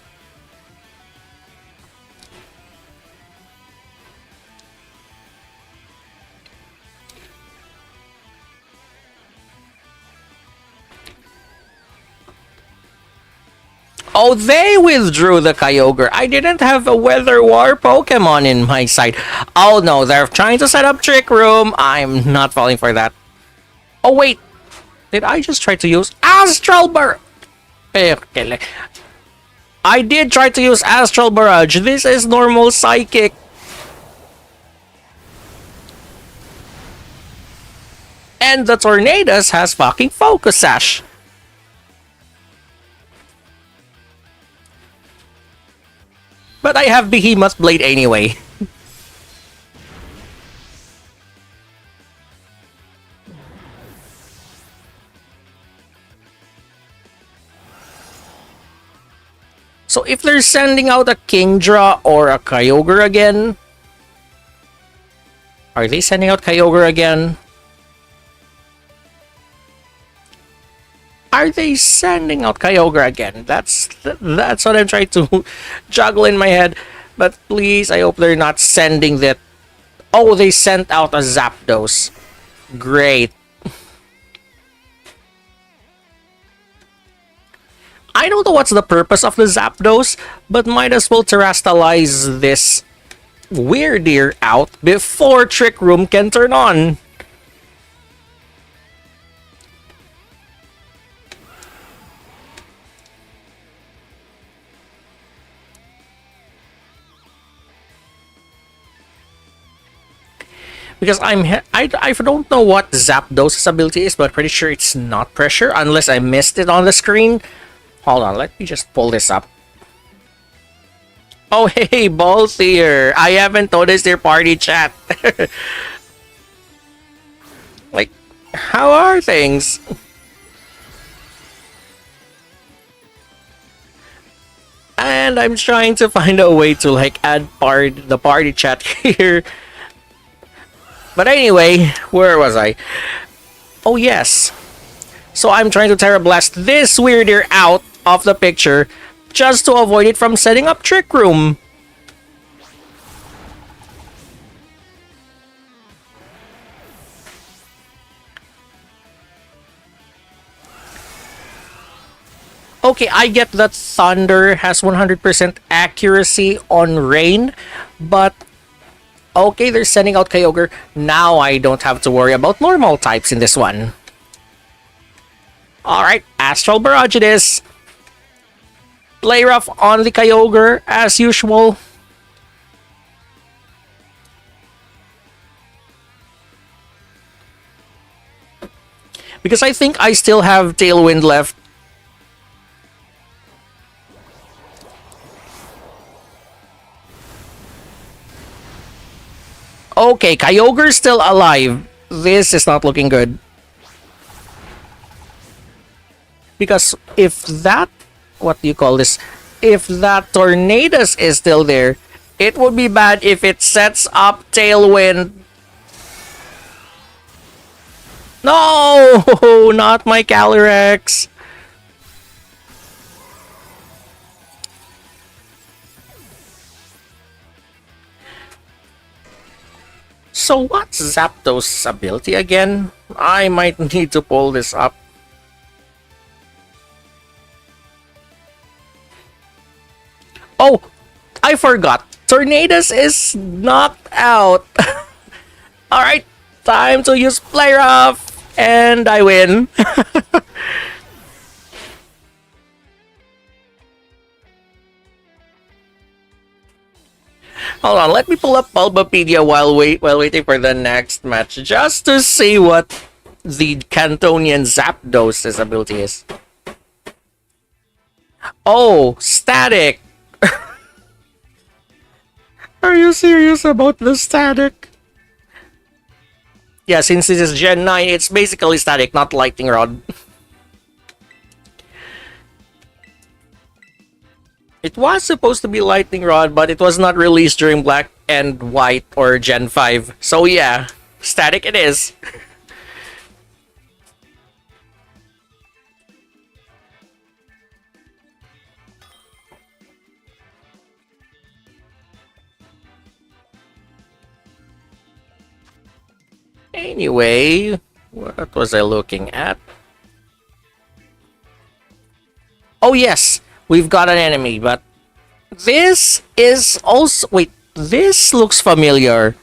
Oh, they withdrew the Kyogre. I didn't have a Weather War Pokemon in my side. Oh no, they're trying to set up Trick Room. I'm not falling for that. Oh wait, did I just try to use Astral Barrage? Okay. I did try to use Astral Barrage. This is normal Psychic. And the Tornadoes has fucking Focus Sash. But I have Behemoth Blade anyway. So if they're sending out a Kingdra or a Kyogre again... Are they sending out Kyogre again? Are they sending out Kyogre again? That's what I'm trying to juggle in my head. But please, I hope they're not sending that. Oh, they sent out a Zapdos. Great. I don't know what's the purpose of the Zapdos, but might as well terrestrialize this Weirdeer out before Trick Room can turn on. Because I don't know what Zapdos' ability is, but pretty sure it's not pressure, unless I missed it on the screen. Hold on, let me just pull this up. Oh, hey, Balthier! I haven't noticed your party chat. Like, how are things? And I'm trying to find a way to, like, add the party chat here. But anyway, where was I? Oh, yes. So I'm trying to Terra Blast this Weirdeer out of the picture just to avoid it from setting up Trick Room. Okay, I get that Thunder has 100% accuracy on Rain, but okay, they're sending out Kyogre. Now I don't have to worry about normal types in this one. Alright, Astral Barrage it is. Play rough on the Kyogre as usual. Because I think I still have Tailwind left. Okay, Kyogre's still alive. This is not looking good. Because if that... What do you call this? If that Tornadoes is still there, It would be bad if it sets up Tailwind. No! Not my Calyrex. So what's Zapdos' ability again? I might need to pull this up. Oh, I forgot. Tornadus is knocked out. Alright, time to use Play Rough. And I win. Hold on, let me pull up Bulbapedia while waiting for the next match, just to see what the Cantonian Zapdos' ability is. Oh, static! Are you serious about the static? Yeah, since this is Gen 9, it's basically static, not lightning rod. It was supposed to be lightning rod, but it was not released during Black and White or Gen 5. So yeah, static it is. Anyway, what was I looking at? Oh yes, we've got an enemy, but this is also... Wait, this looks familiar.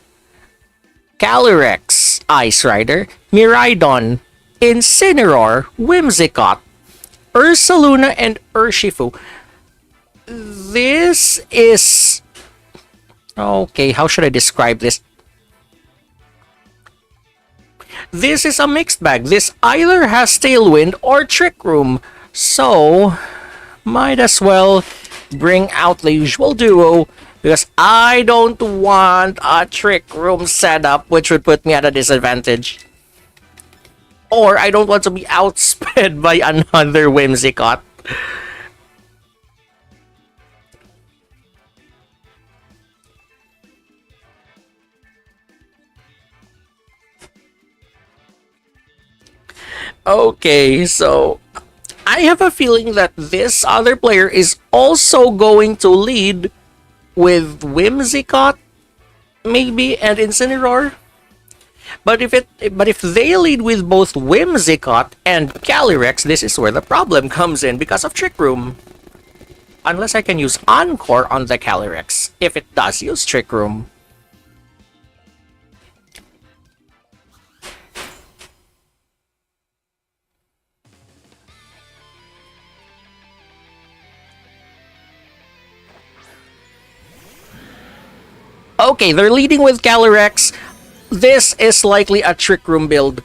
Calyrex, Ice Rider, Miraidon, Incineroar, Whimsicott, Ursaluna, and Urshifu. This is... Okay, how should I describe this? This is a mixed bag. This either has Tailwind or Trick Room. So, might as well bring out the usual duo, because I don't want a Trick Room setup, which would put me at a disadvantage. Or I don't want to be outsped by another Whimsicott. Okay, so I have a feeling that this other player is also going to lead with Whimsicott, maybe, and Incineroar. But if they lead with both Whimsicott and Calyrex, this is where the problem comes in because of Trick Room. Unless I can use Encore on the Calyrex, if it does use Trick Room. Okay, they're leading with Calyrex. This is likely a Trick Room build.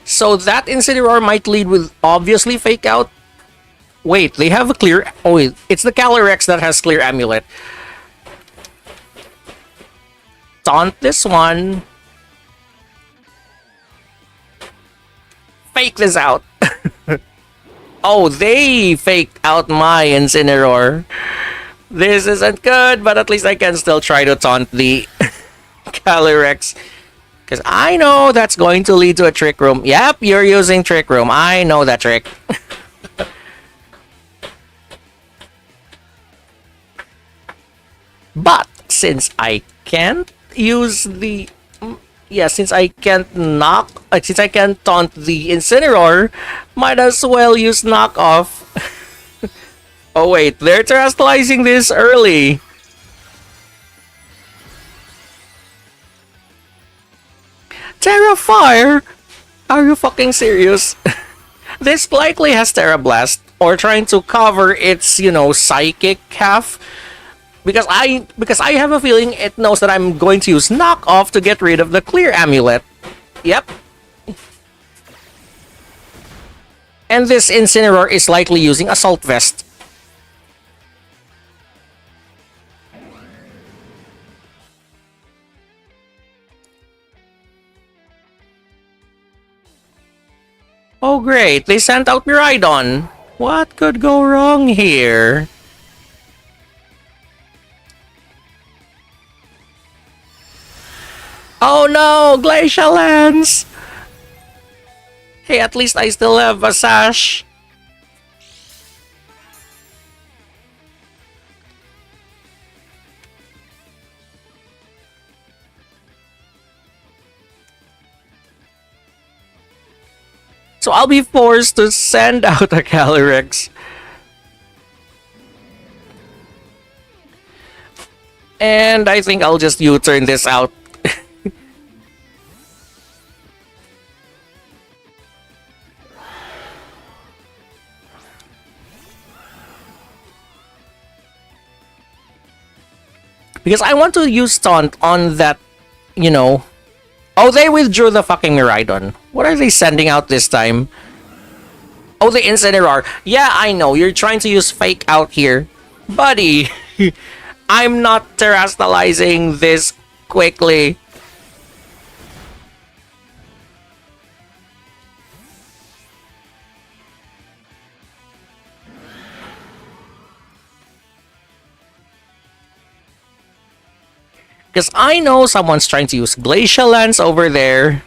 So that Incineroar might lead with obviously Fake Out. Wait, they have a clear... Oh, wait, it's the Calyrex that has clear Amulet. Taunt this one. Fake this out. Oh, they faked out my Incineroar. This isn't good, but at least I can still try to taunt the Calyrex. Because I know that's going to lead to a Trick Room. Yep, you're using Trick Room. I know that trick. But since I can't use the... Yeah, since I can't since I can't taunt the Incineroar, might as well use Knockoff. Oh wait, they're terastallizing this early. Terra Fire? Are you fucking serious? This likely has Terra Blast, or trying to cover its, psychic half. Because I have a feeling it knows that I'm going to use Knockoff to get rid of the clear amulet. Yep. And this Incineroar is likely using Assault Vest. Oh great, they sent out Miraidon. What could go wrong here? Oh no, Glacial Lance! Hey, at least I still have a sash. So I'll be forced to send out a Calyrex. And I think I'll just U-turn this out. Because I want to use Taunt on that, you know. Oh, they withdrew the fucking Miraidon. What are they sending out this time? Oh, the Incineroar. Yeah, I know. You're trying to use Fake Out here. Buddy, I'm not terastallizing this quickly. Because I know someone's trying to use Glacial Lance over there.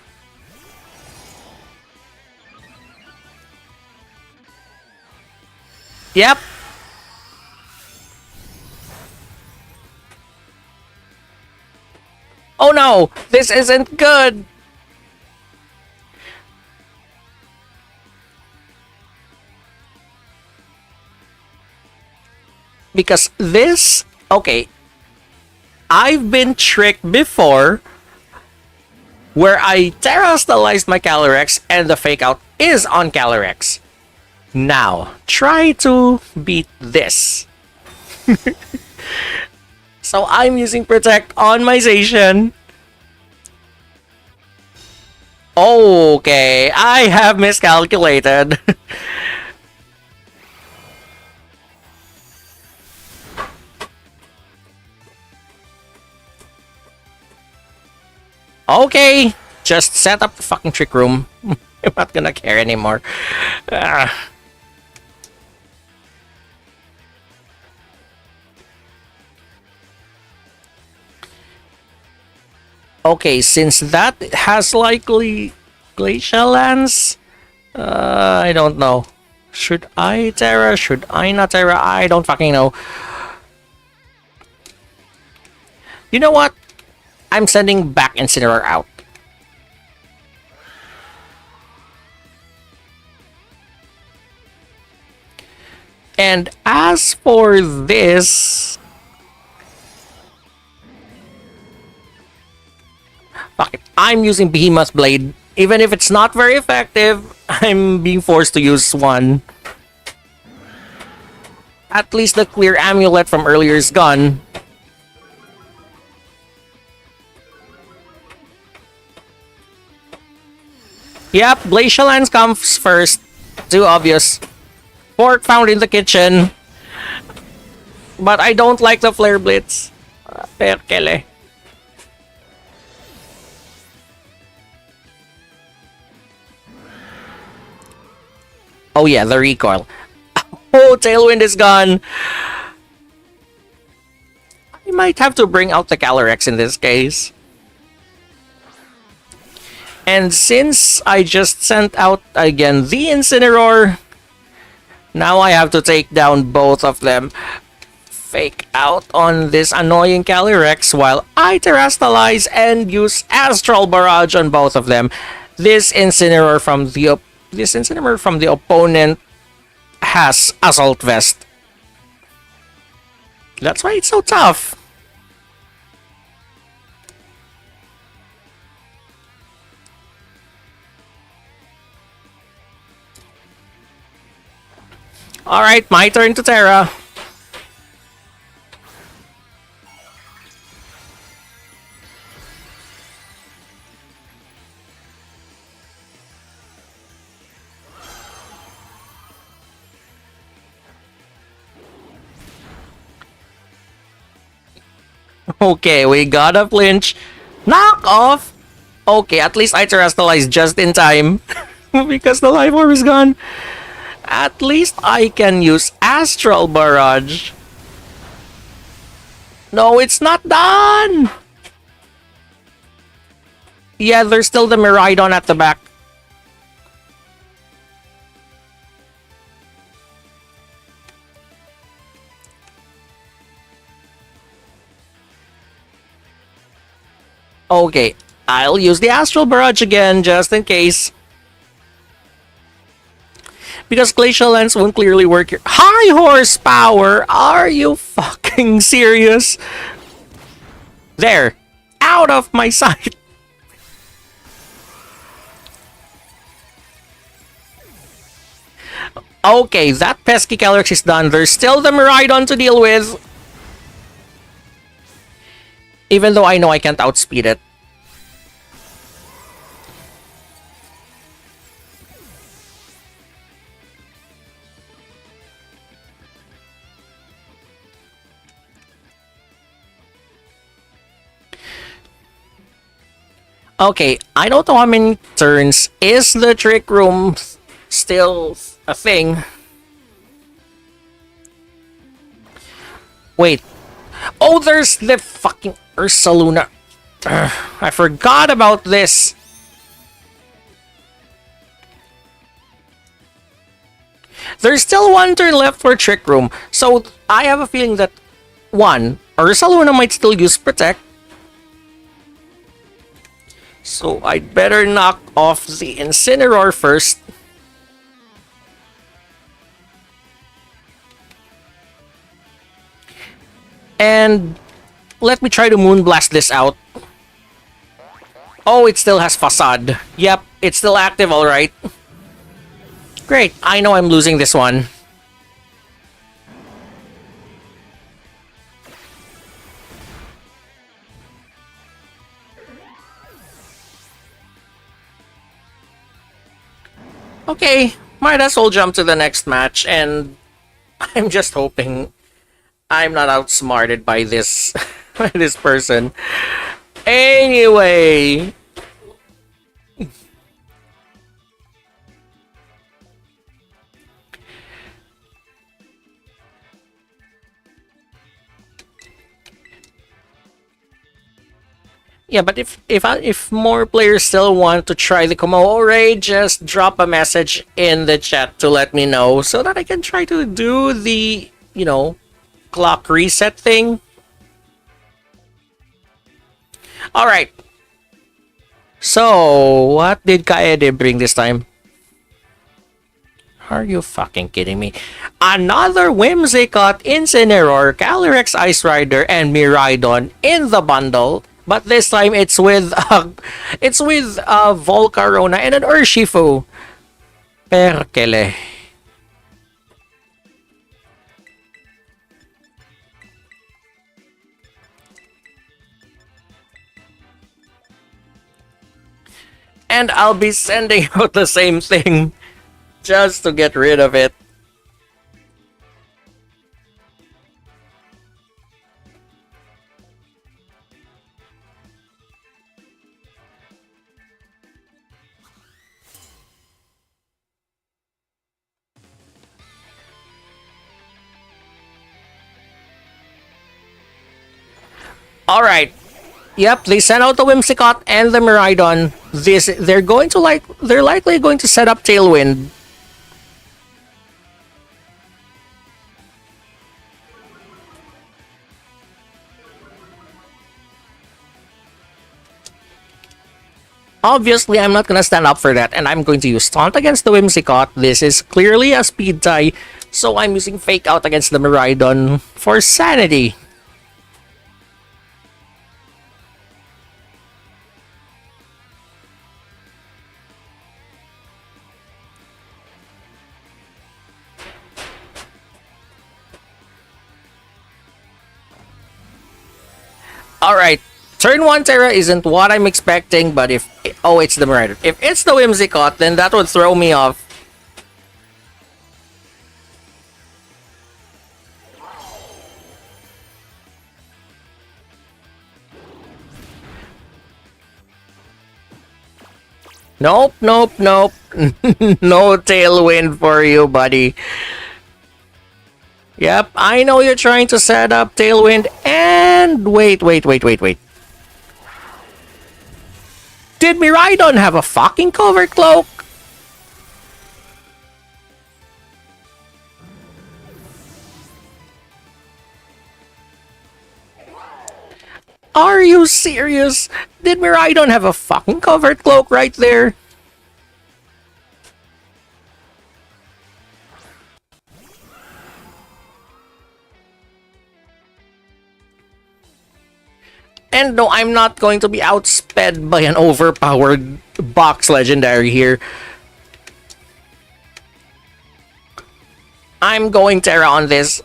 Yep. Oh no! This isn't good! Because this... Okay. I've been tricked before where I terastallized my Calyrex and the Fake Out is on Calyrex. Now, try to beat this. So I'm using Protect on my Zacian. Okay, I have miscalculated. Okay, just set up the fucking Trick Room. I'm not gonna care anymore. Okay, since that has likely Glacial Lance, I don't know. Should I Terra? Should I not Terra? I don't fucking know. You know what? I'm sending back Incineroar out. And as for this... Fuck it. I'm using Behemoth Blade. Even if it's not very effective, I'm being forced to use one. At least the clear amulet from earlier is gone. Yep, Glacial Lance comes first. Too obvious. Pork found in the kitchen. But I don't like the Flare Blitz. Perkele. Oh yeah, the recoil. Oh, Tailwind is gone. I might have to bring out the Calyrex in this case. And since I just sent out again the Incineroar, now I have to take down both of them. Fake Out on this annoying Calyrex while I Terastallize and use Astral Barrage on both of them. This Incineroar from the opponent has Assault Vest. That's why it's so tough. Alright, my turn to Terra. Okay, we got a flinch. Knock off! Okay, at least I terrestrialized just in time. because the life orb is gone. At least I can use Astral Barrage. No, it's not done! Yeah, there's still the Miraidon at the back. Okay, I'll use the Astral Barrage again, just in case. Because Glacial Lens won't clearly work here. High horsepower? Are you fucking serious? There. Out of my sight. Okay, that pesky Calyrex is done. There's still the Miraidon to deal with. Even though I know I can't outspeed it. Okay, I don't know how many turns. Is the Trick Room still a thing? Wait. Oh, there's the fucking Ursaluna. I forgot about this. There's still one turn left for Trick Room. So, I have a feeling that, one, Ursaluna might still use Protect. So, I'd better knock off the Incineroar first. And let me try to Moonblast this out. Oh, it still has Facade. Yep, it's still active, alright. Great, I know I'm losing this one. Okay, might as well jump to the next match, and I'm just hoping I'm not outsmarted by this by this person. Anyway. Yeah, but if more players still want to try the Kommo raid, just drop a message in the chat to let me know so that I can try to do the, you know, clock reset thing. Alright. So, what did Kaede bring this time? Are you fucking kidding me? Another Whimsicott, Incineroar, Calyrex Ice Rider, and Miraidon in the bundle. But this time it's with Volcarona and an Urshifu. Perkele. And I'll be sending out the same thing just to get rid of it. Alright. Yep, they sent out the Whimsicott and the Miraidon. They're likely going to set up Tailwind. Obviously, I'm not gonna stand up for that, and I'm going to use Taunt against the Whimsicott. This is clearly a speed tie, so I'm using Fake Out against the Miraidon for sanity. Alright, turn 1 Tera isn't what I'm expecting, but if... Oh, it's the Marauder. If it's the Whimsicott, then that would throw me off. Nope, nope, nope. No tailwind for you, buddy. Yep, I know you're trying to set up tailwind and wait. Did Miraidon have a fucking cover cloak? Are you serious? Did Miraidon have a fucking covered cloak right there? And no, I'm not going to be outsped by an overpowered box legendary here. I'm going Terra on this.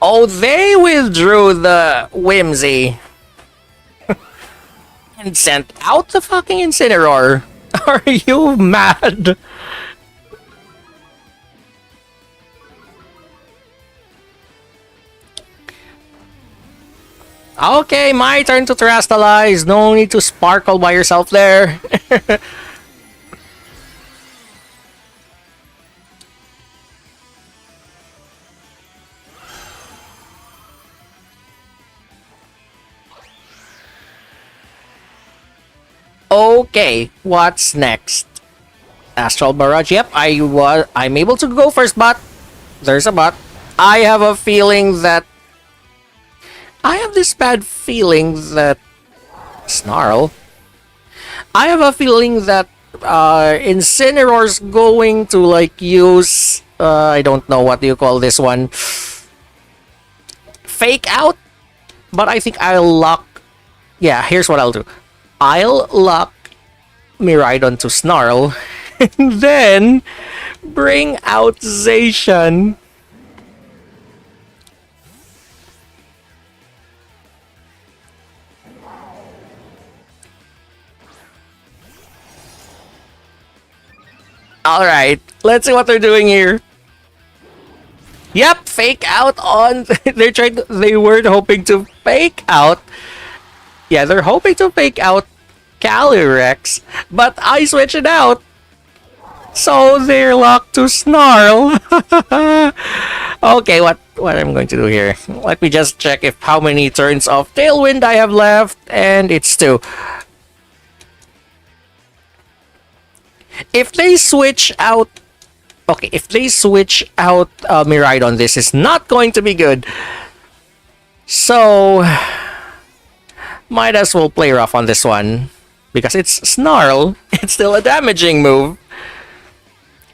Oh, they withdrew the Whimsy. And sent out the fucking Incineroar. Are you mad? Okay, my turn to Terastalize. No need to sparkle by yourself there. Okay, what's next? Astral Barrage. Yep, I'm able to go first, but there's a but. I have a feeling that I have this bad feeling that Snarl. I have a feeling that Incineroar's going to like use I don't know what do you call this one. Fake out, but I think I'll lock. Yeah, here's what I'll do. I'll lock Miraidon to Snarl, and then bring out Zacian. Alright, let's see what they're doing here. Yep, fake out on... they were hoping to fake out... Yeah, they're hoping to fake out Calyrex, but I switch it out. So they're locked to Snarl. Okay, what I'm going to do here. Let me just check if how many turns of Tailwind I have left, and it's 2. If they switch out... Okay, if they switch out Miraidon, this is not going to be good. So... Might as well play rough on this one. Because it's Snarl. It's still a damaging move.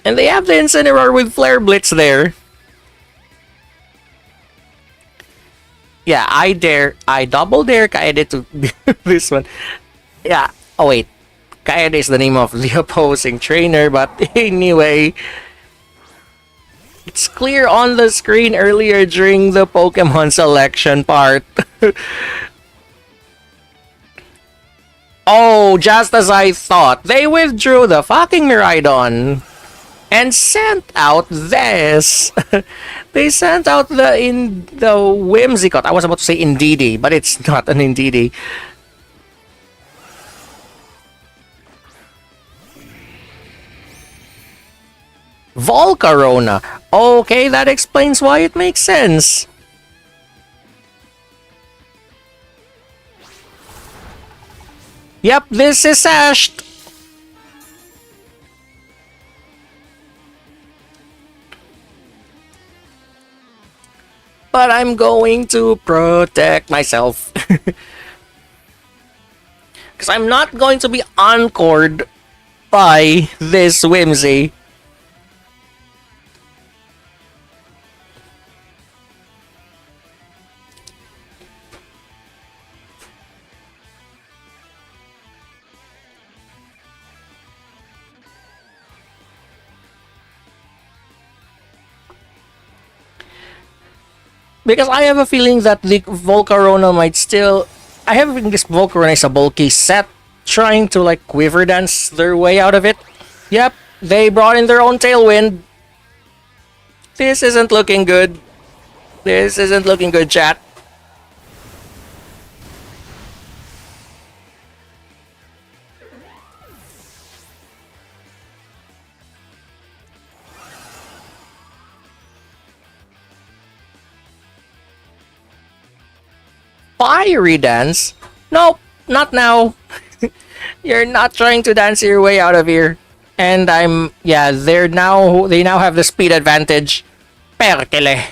And they have the Incineroar with Flare Blitz there. Yeah, I double dare Kaede to this one. Yeah, oh wait. Kaede is the name of the opposing trainer, but anyway. It's clear on the screen earlier during the Pokemon selection part. Oh, just as I thought. They withdrew the fucking Miraidon. And sent out this. They sent out the Whimsicott. I was about to say Indeedee, but it's not an Indeedee. Volcarona. Okay, that explains why it makes sense. Yep, this is Ashed. But I'm going to protect myself. Because I'm not going to be encored by this Whimsy. Because I have a feeling that the Volcarona might still... I have a feeling this Volcarona is a bulky set, trying to like quiver dance their way out of it. Yep, they brought in their own tailwind. This isn't looking good. This isn't looking good, chat. Fiery dance? Nope, not now. You're not trying to dance your way out of here. And yeah, they now have the speed advantage. Perkele.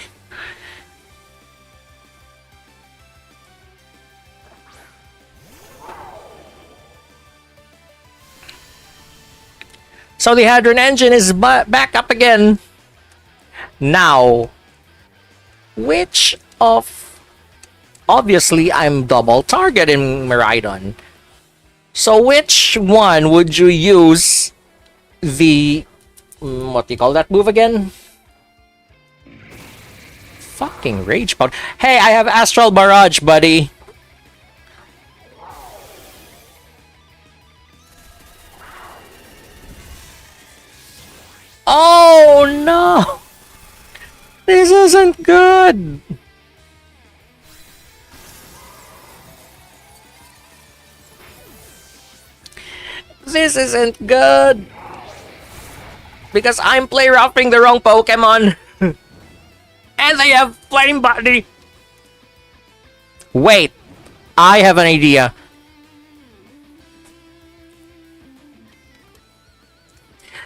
So the Hadron engine is back up again. Now, which of... Obviously, I'm double targeting Miraidon. So which one would you use the... what do you call that move again? Fucking Rage Powder. Hey, I have Astral Barrage, buddy. Oh, no! This isn't good! This isn't good! Because I'm play roughing the wrong Pokemon! And they have Flame Body! Wait! I have an idea.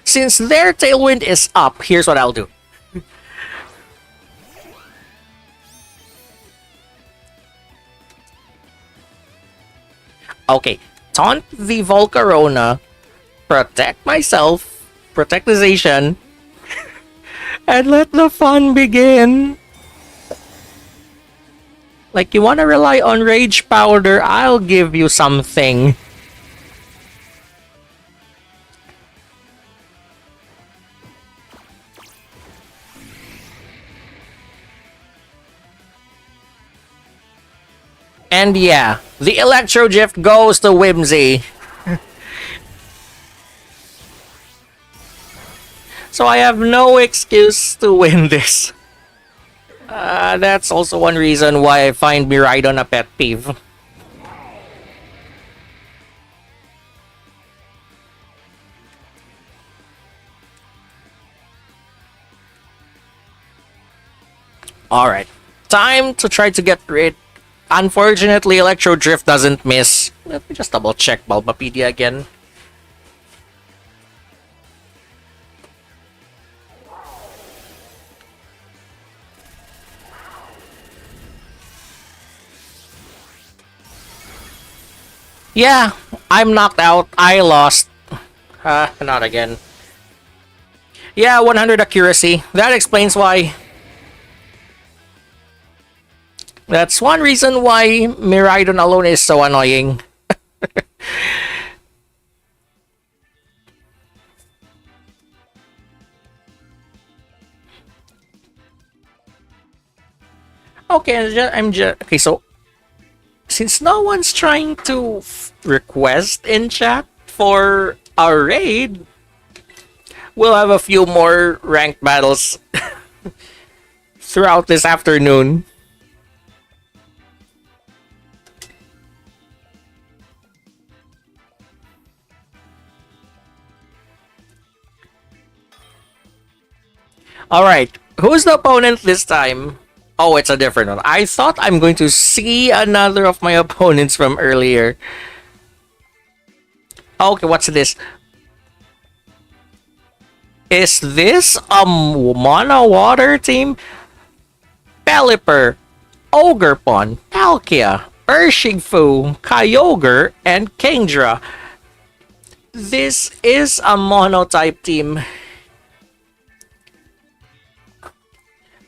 Since their Tailwind is up, here's what I'll do. Okay, taunt the Volcarona, protect myself, protect the Zacian, and let the fun begin. Like, you wanna rely on Rage Powder, I'll give you something. And yeah, the Electro Gift goes to Whimsy. So I have no excuse to win this. That's also one reason why I find Miraidon a pet peeve. Alright, time to try to get rid. Unfortunately, Electro Drift doesn't miss. Let me just double check Bulbapedia again. Yeah, I'm knocked out. I lost. Not again. Yeah, 100 accuracy. That explains why. That's one reason why Miraidon alone is so annoying. Okay, I'm just okay. So, since no one's trying to request in chat for a raid, we'll have a few more ranked battles throughout this afternoon. Alright, who's the opponent this time? Oh, it's a different one. I thought I'm going to see another of my opponents from earlier. Okay, what's this? Is this a Mono Water team? Pelipper, Ogerpon, Palkia, Urshifu, Kyogre, and Kingdra. This is a Mono type team.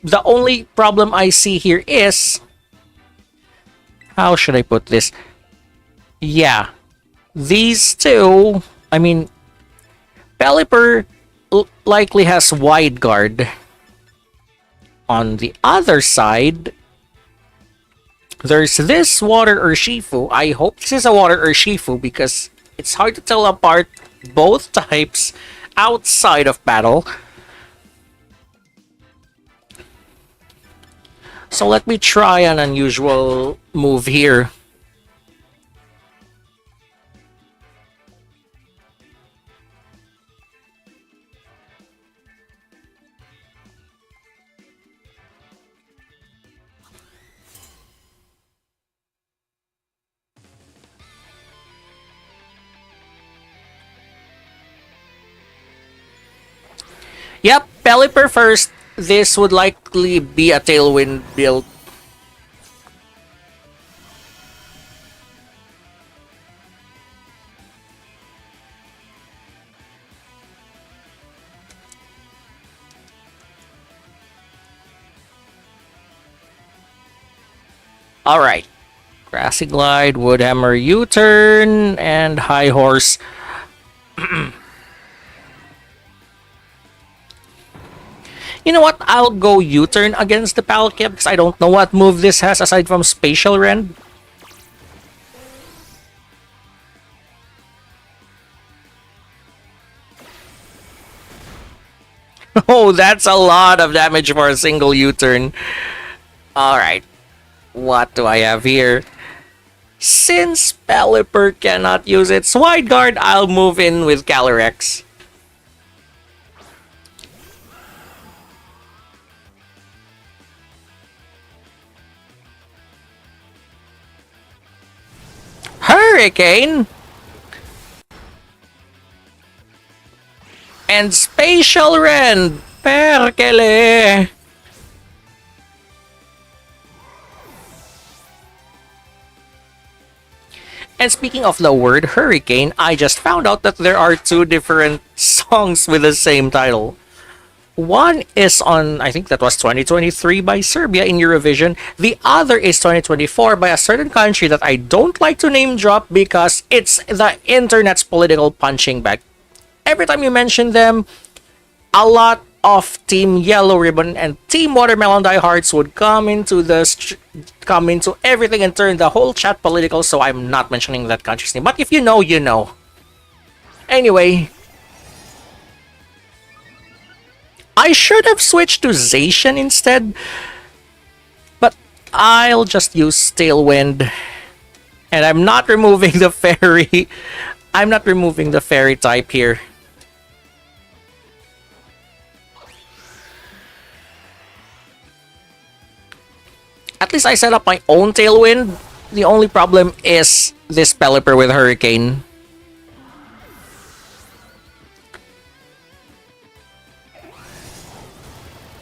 The only problem I see here is... how should I put this? Yeah. These two... I mean... Pelipper likely has Wide Guard. On the other side... There's this water Urshifu. I hope this is a water Urshifu because it's hard to tell apart both types outside of battle. So let me try an unusual move here. Yep, Pelipper first. This would likely be a Tailwind build. Alright. Grassy Glide, Woodhammer U-turn, and High Horse. You know what? I'll go U-turn against the Palkia because I don't know what move this has aside from Spatial Rend. Oh, that's a lot of damage for a single U-turn. Alright. What do I have here? Since Pelipper cannot use its Wide Guard, I'll move in with Calyrex. Hurricane! And Spatial Rend! Perkele! And speaking of the word hurricane, I just found out that there are two different songs with the same title. One is on, I think that was 2023 by Serbia in Eurovision. The other is 2024 by a certain country that I don't like to name drop because it's the internet's political punching bag. Every time you mention them, a lot of Team Yellow Ribbon and Team Watermelon Diehards would come into everything and turn the whole chat political, so I'm not mentioning that country's name. But if you know, you know. Anyway, I should have switched to Zacian instead, but I'll just use Tailwind. And I'm not removing the fairy. I'm not removing the fairy type here. At least I set up my own Tailwind. The only problem is this Pelipper with Hurricane.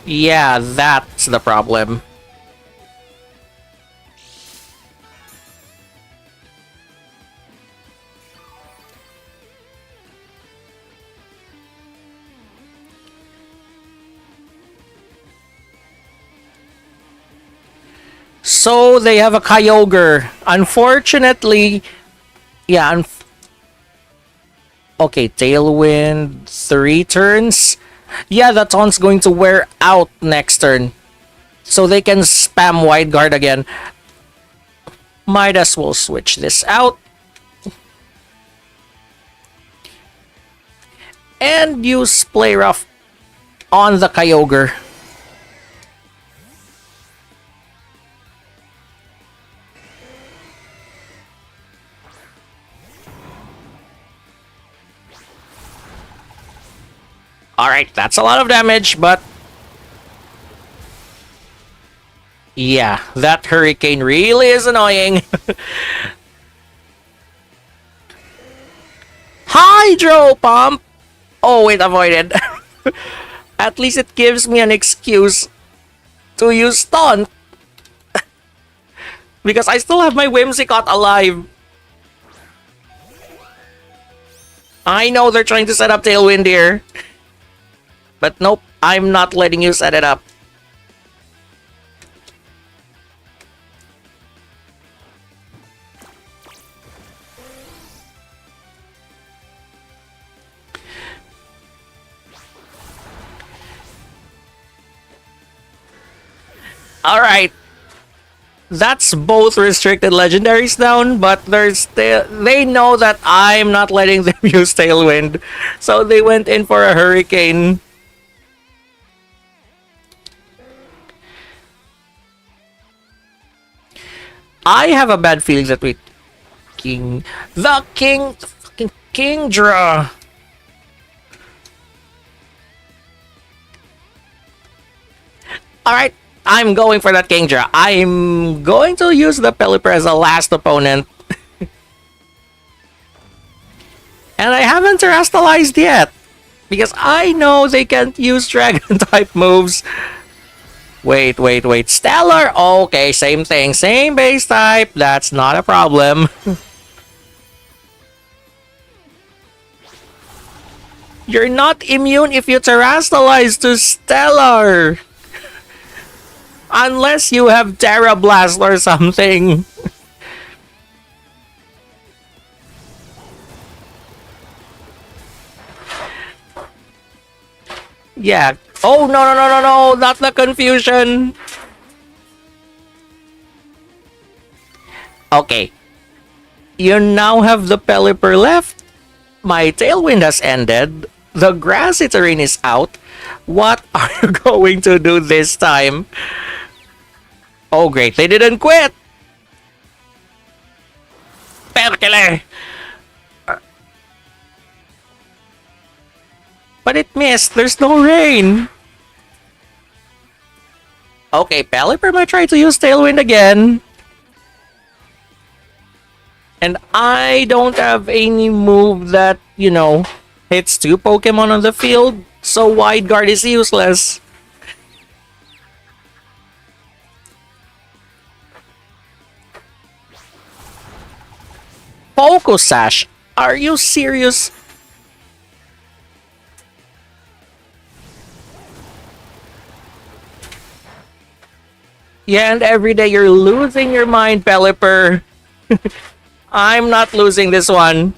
Yeah, that's the problem. So they have a Kyogre. Unfortunately, yeah. Okay, Tailwind, 3 turns. Yeah, that taun's going to wear out next turn. So they can spam Wide Guard again. Might as well switch this out. And use Play Rough on the Kyogre. Alright, that's a lot of damage, but yeah, that Hurricane really is annoying. Hydro Pump! Oh, it avoided. At least it gives me an excuse to use Taunt. Because I still have my Whimsicott alive. I know they're trying to set up Tailwind here. But nope, I'm not letting you set it up. Alright. That's both restricted legendaries down, but they know that I'm not letting them use Tailwind. So they went in for a Hurricane. I have a bad feeling that we the fucking Kingdra. Alright, I'm going for that Kingdra. I'm going to use the Pelipper as a last opponent. And I haven't terrestrialized yet. Because I know they can't use Dragon type moves. Wait. Stellar! Okay, same thing. Same base type. That's not a problem. You're not immune if you terrestrialize to Stellar. Unless you have Terra Blast or something. Yeah. Oh, no. Not the confusion. Okay. You now have the Pelipper left. My Tailwind has ended. The Grassy Terrain is out. What are you going to do this time? Oh, great. They didn't quit. Perkele. But it missed. There's no rain. Okay, Pelipper might try to use Tailwind again. And I don't have any move that, hits two Pokemon on the field. So Wide Guard is useless. Focus Sash? Are you serious? Yeah, and every day you're losing your mind, Pelipper. I'm not losing this one.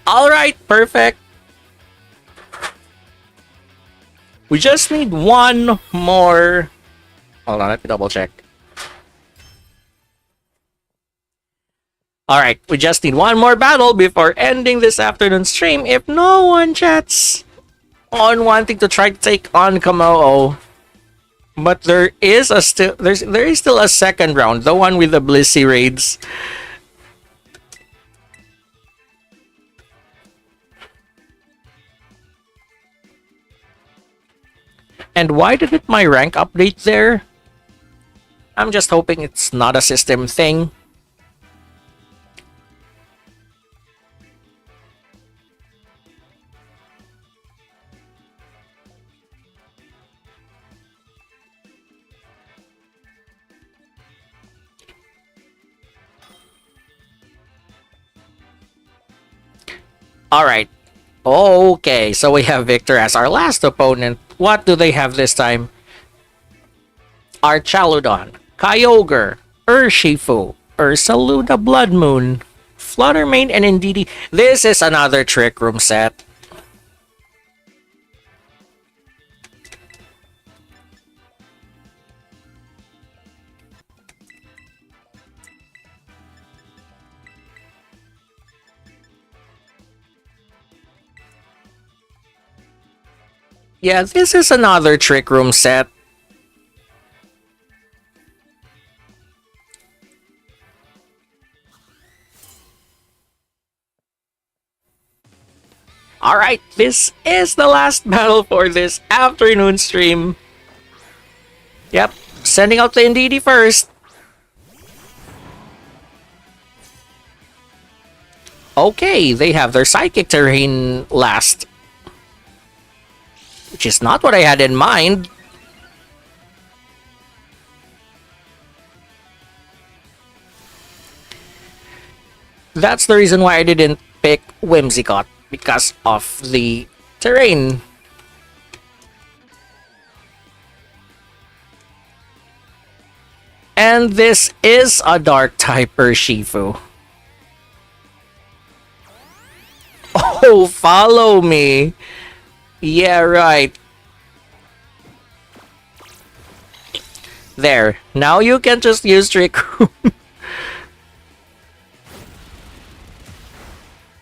Alright, perfect. We just need one more. Hold on, let me double check. Alright, we just need one more battle before ending this afternoon stream if no one chats on wanting to try to take on Kommo. But there is still a second round, the one with the Blissey raids. And why didn't my rank update there? I'm just hoping it's not a system thing. Alright. Okay, so we have Victor as our last opponent. What do they have this time? Archaludon, Kyogre, Urshifu, Ursaluna Blood Moon, Fluttermane, and Indeedee. This is another Trick Room set. Yeah, this is another Trick Room set. Alright, this is the last battle for this afternoon stream. Yep, sending out the Indeedee first. Okay, they have their Psychic Terrain last. Which is not what I had in mind. That's the reason why I didn't pick Whimsicott, because of the terrain. And this is a Dark type Urshifu. Oh, follow me. Yeah, right. There. Now you can just use Trick Room.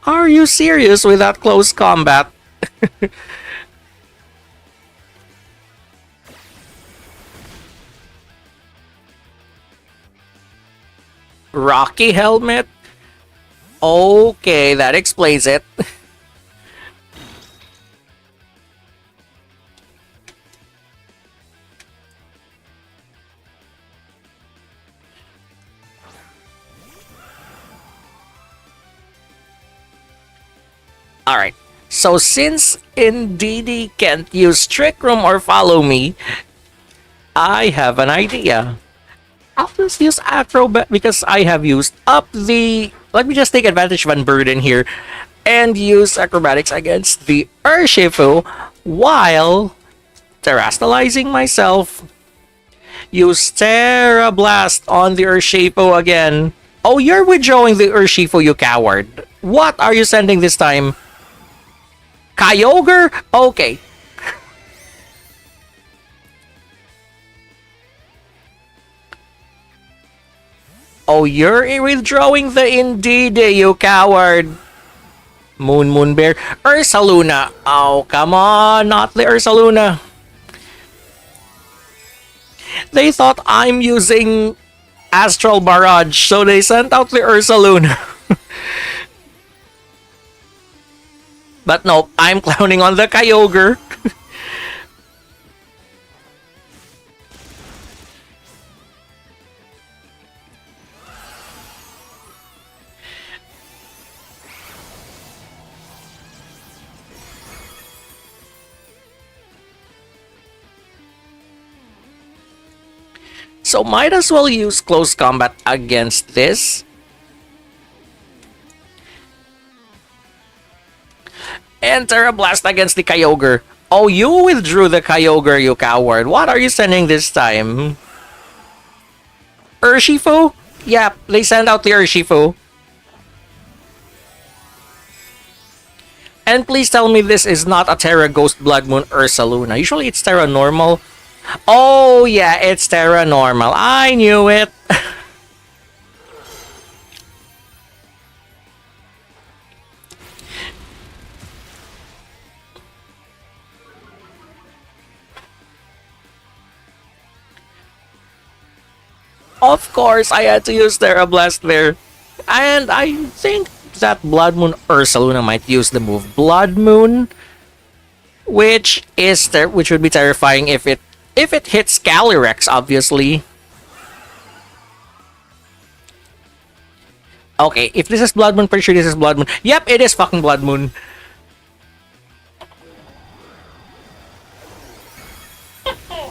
Are you serious with that close combat? Rocky helmet? Okay, that explains it. Alright, so since Indeedee can't use Trick Room or Follow Me, I have an idea. I'll just use Acrobat because I have used up the... Let me just take advantage of Unburden here and use Acrobatics against the Urshifu while terastallizing myself. Use Terra Blast on the Urshifu again. Oh, you're withdrawing the Urshifu, you coward. What are you sending this time? Kyogre? Okay. Oh, you're withdrawing the Indeedee, you coward. Moon Bear. Ursaluna. Oh, come on. Not the Ursaluna. They thought I'm using Astral Barrage, so they sent out the Ursaluna. But nope, I'm clowning on the Kyogre. So might as well use close combat against this. And Terra Blast against the Kyogre. Oh, you withdrew the Kyogre, you coward. What are you sending this time? Urshifu? Yep, they sent out the Urshifu. And please tell me this is not a Terra Ghost Blood Moon Ursaluna. Usually it's Terra Normal. Oh, yeah, it's Terra Normal. I knew it. Of course, I had to use Terra Blast there. And I think that Blood Moon Ursaluna might use the move Blood Moon, which would be terrifying if it hits Calyrex, obviously. Okay, if this is Blood Moon, pretty sure this is Blood Moon. Yep, it is fucking Blood Moon.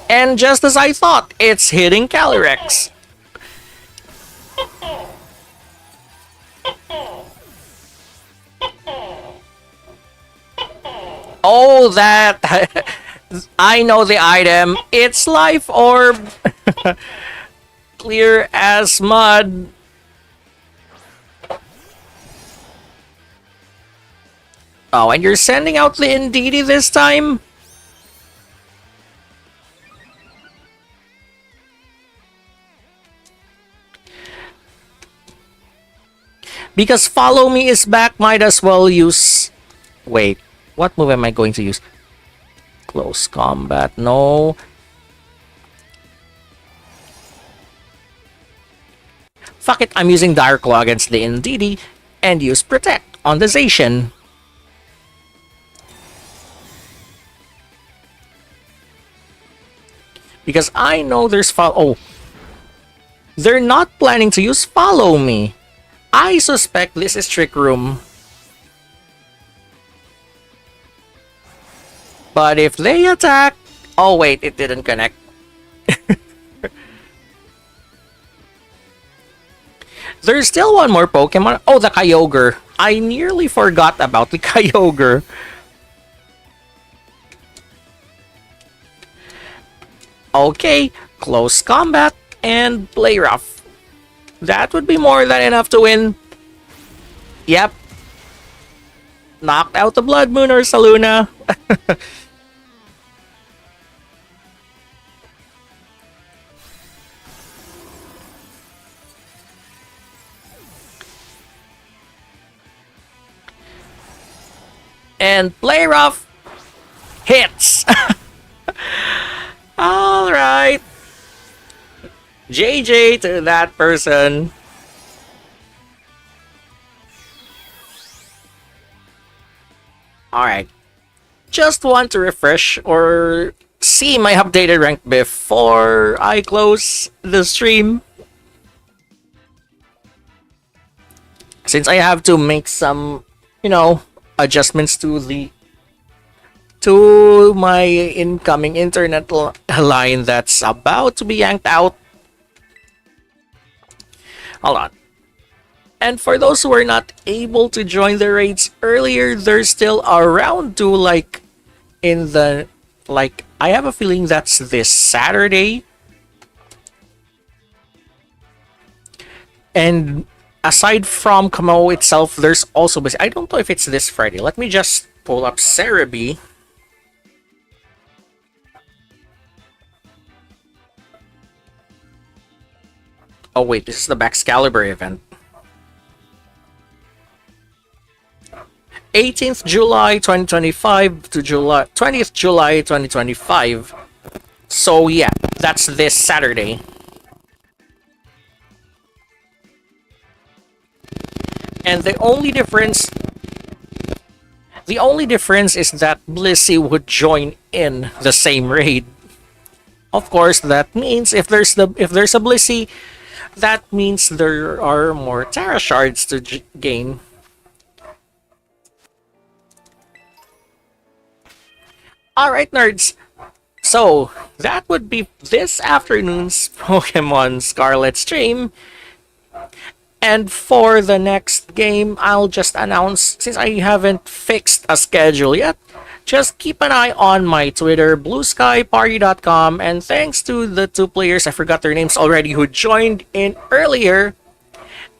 And just as I thought, it's hitting Calyrex. Oh, that... I know the item. It's Life Orb. Clear as mud. Oh, and you're sending out the Indeedee this time? Because Follow Me is back, might as well use... Wait, what move am I going to use? Close combat, no. Fuck it, I'm using Dire Claw against the Indeedee and use Protect on the Zacian. Because I know there's Oh. They're not planning to use Follow Me. I suspect this is Trick Room. But if they attack... Oh wait, it didn't connect. There's still one more Pokemon. Oh, the Kyogre. I nearly forgot about the Kyogre. Okay, close combat and play rough. That would be more than enough to win. Yep. Knocked out the Blood Moon Ursaluna. And play rough hits. All right. JJ to that person. All right. Just want to refresh or see my updated rank before I close the stream. Since I have to make some, adjustments to my incoming internet line that's about to be yanked out. Hold on. And for those who are not able to join the raids earlier, there's still a round 2 in the I have a feeling that's this Saturday. And aside from Kommo itself, there's also I don't know if it's this Friday. Let me just pull up Cerebi. Oh wait, this is the Excalibur event. 18th July 2025 to 20th July 2025. So yeah, that's this Saturday. And the only difference is that Blissey would join in the same raid. Of course, that means if there's a Blissey, that means there are more Tera shards to gain. Alright, nerds. So, that would be this afternoon's Pokemon Scarlet stream. And for the next game, I'll just announce, since I haven't fixed a schedule yet, just keep an eye on my Twitter, blueskyparty.com, and thanks to the 2 players, I forgot their names already, who joined in earlier.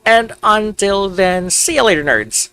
And until then, see you later, nerds.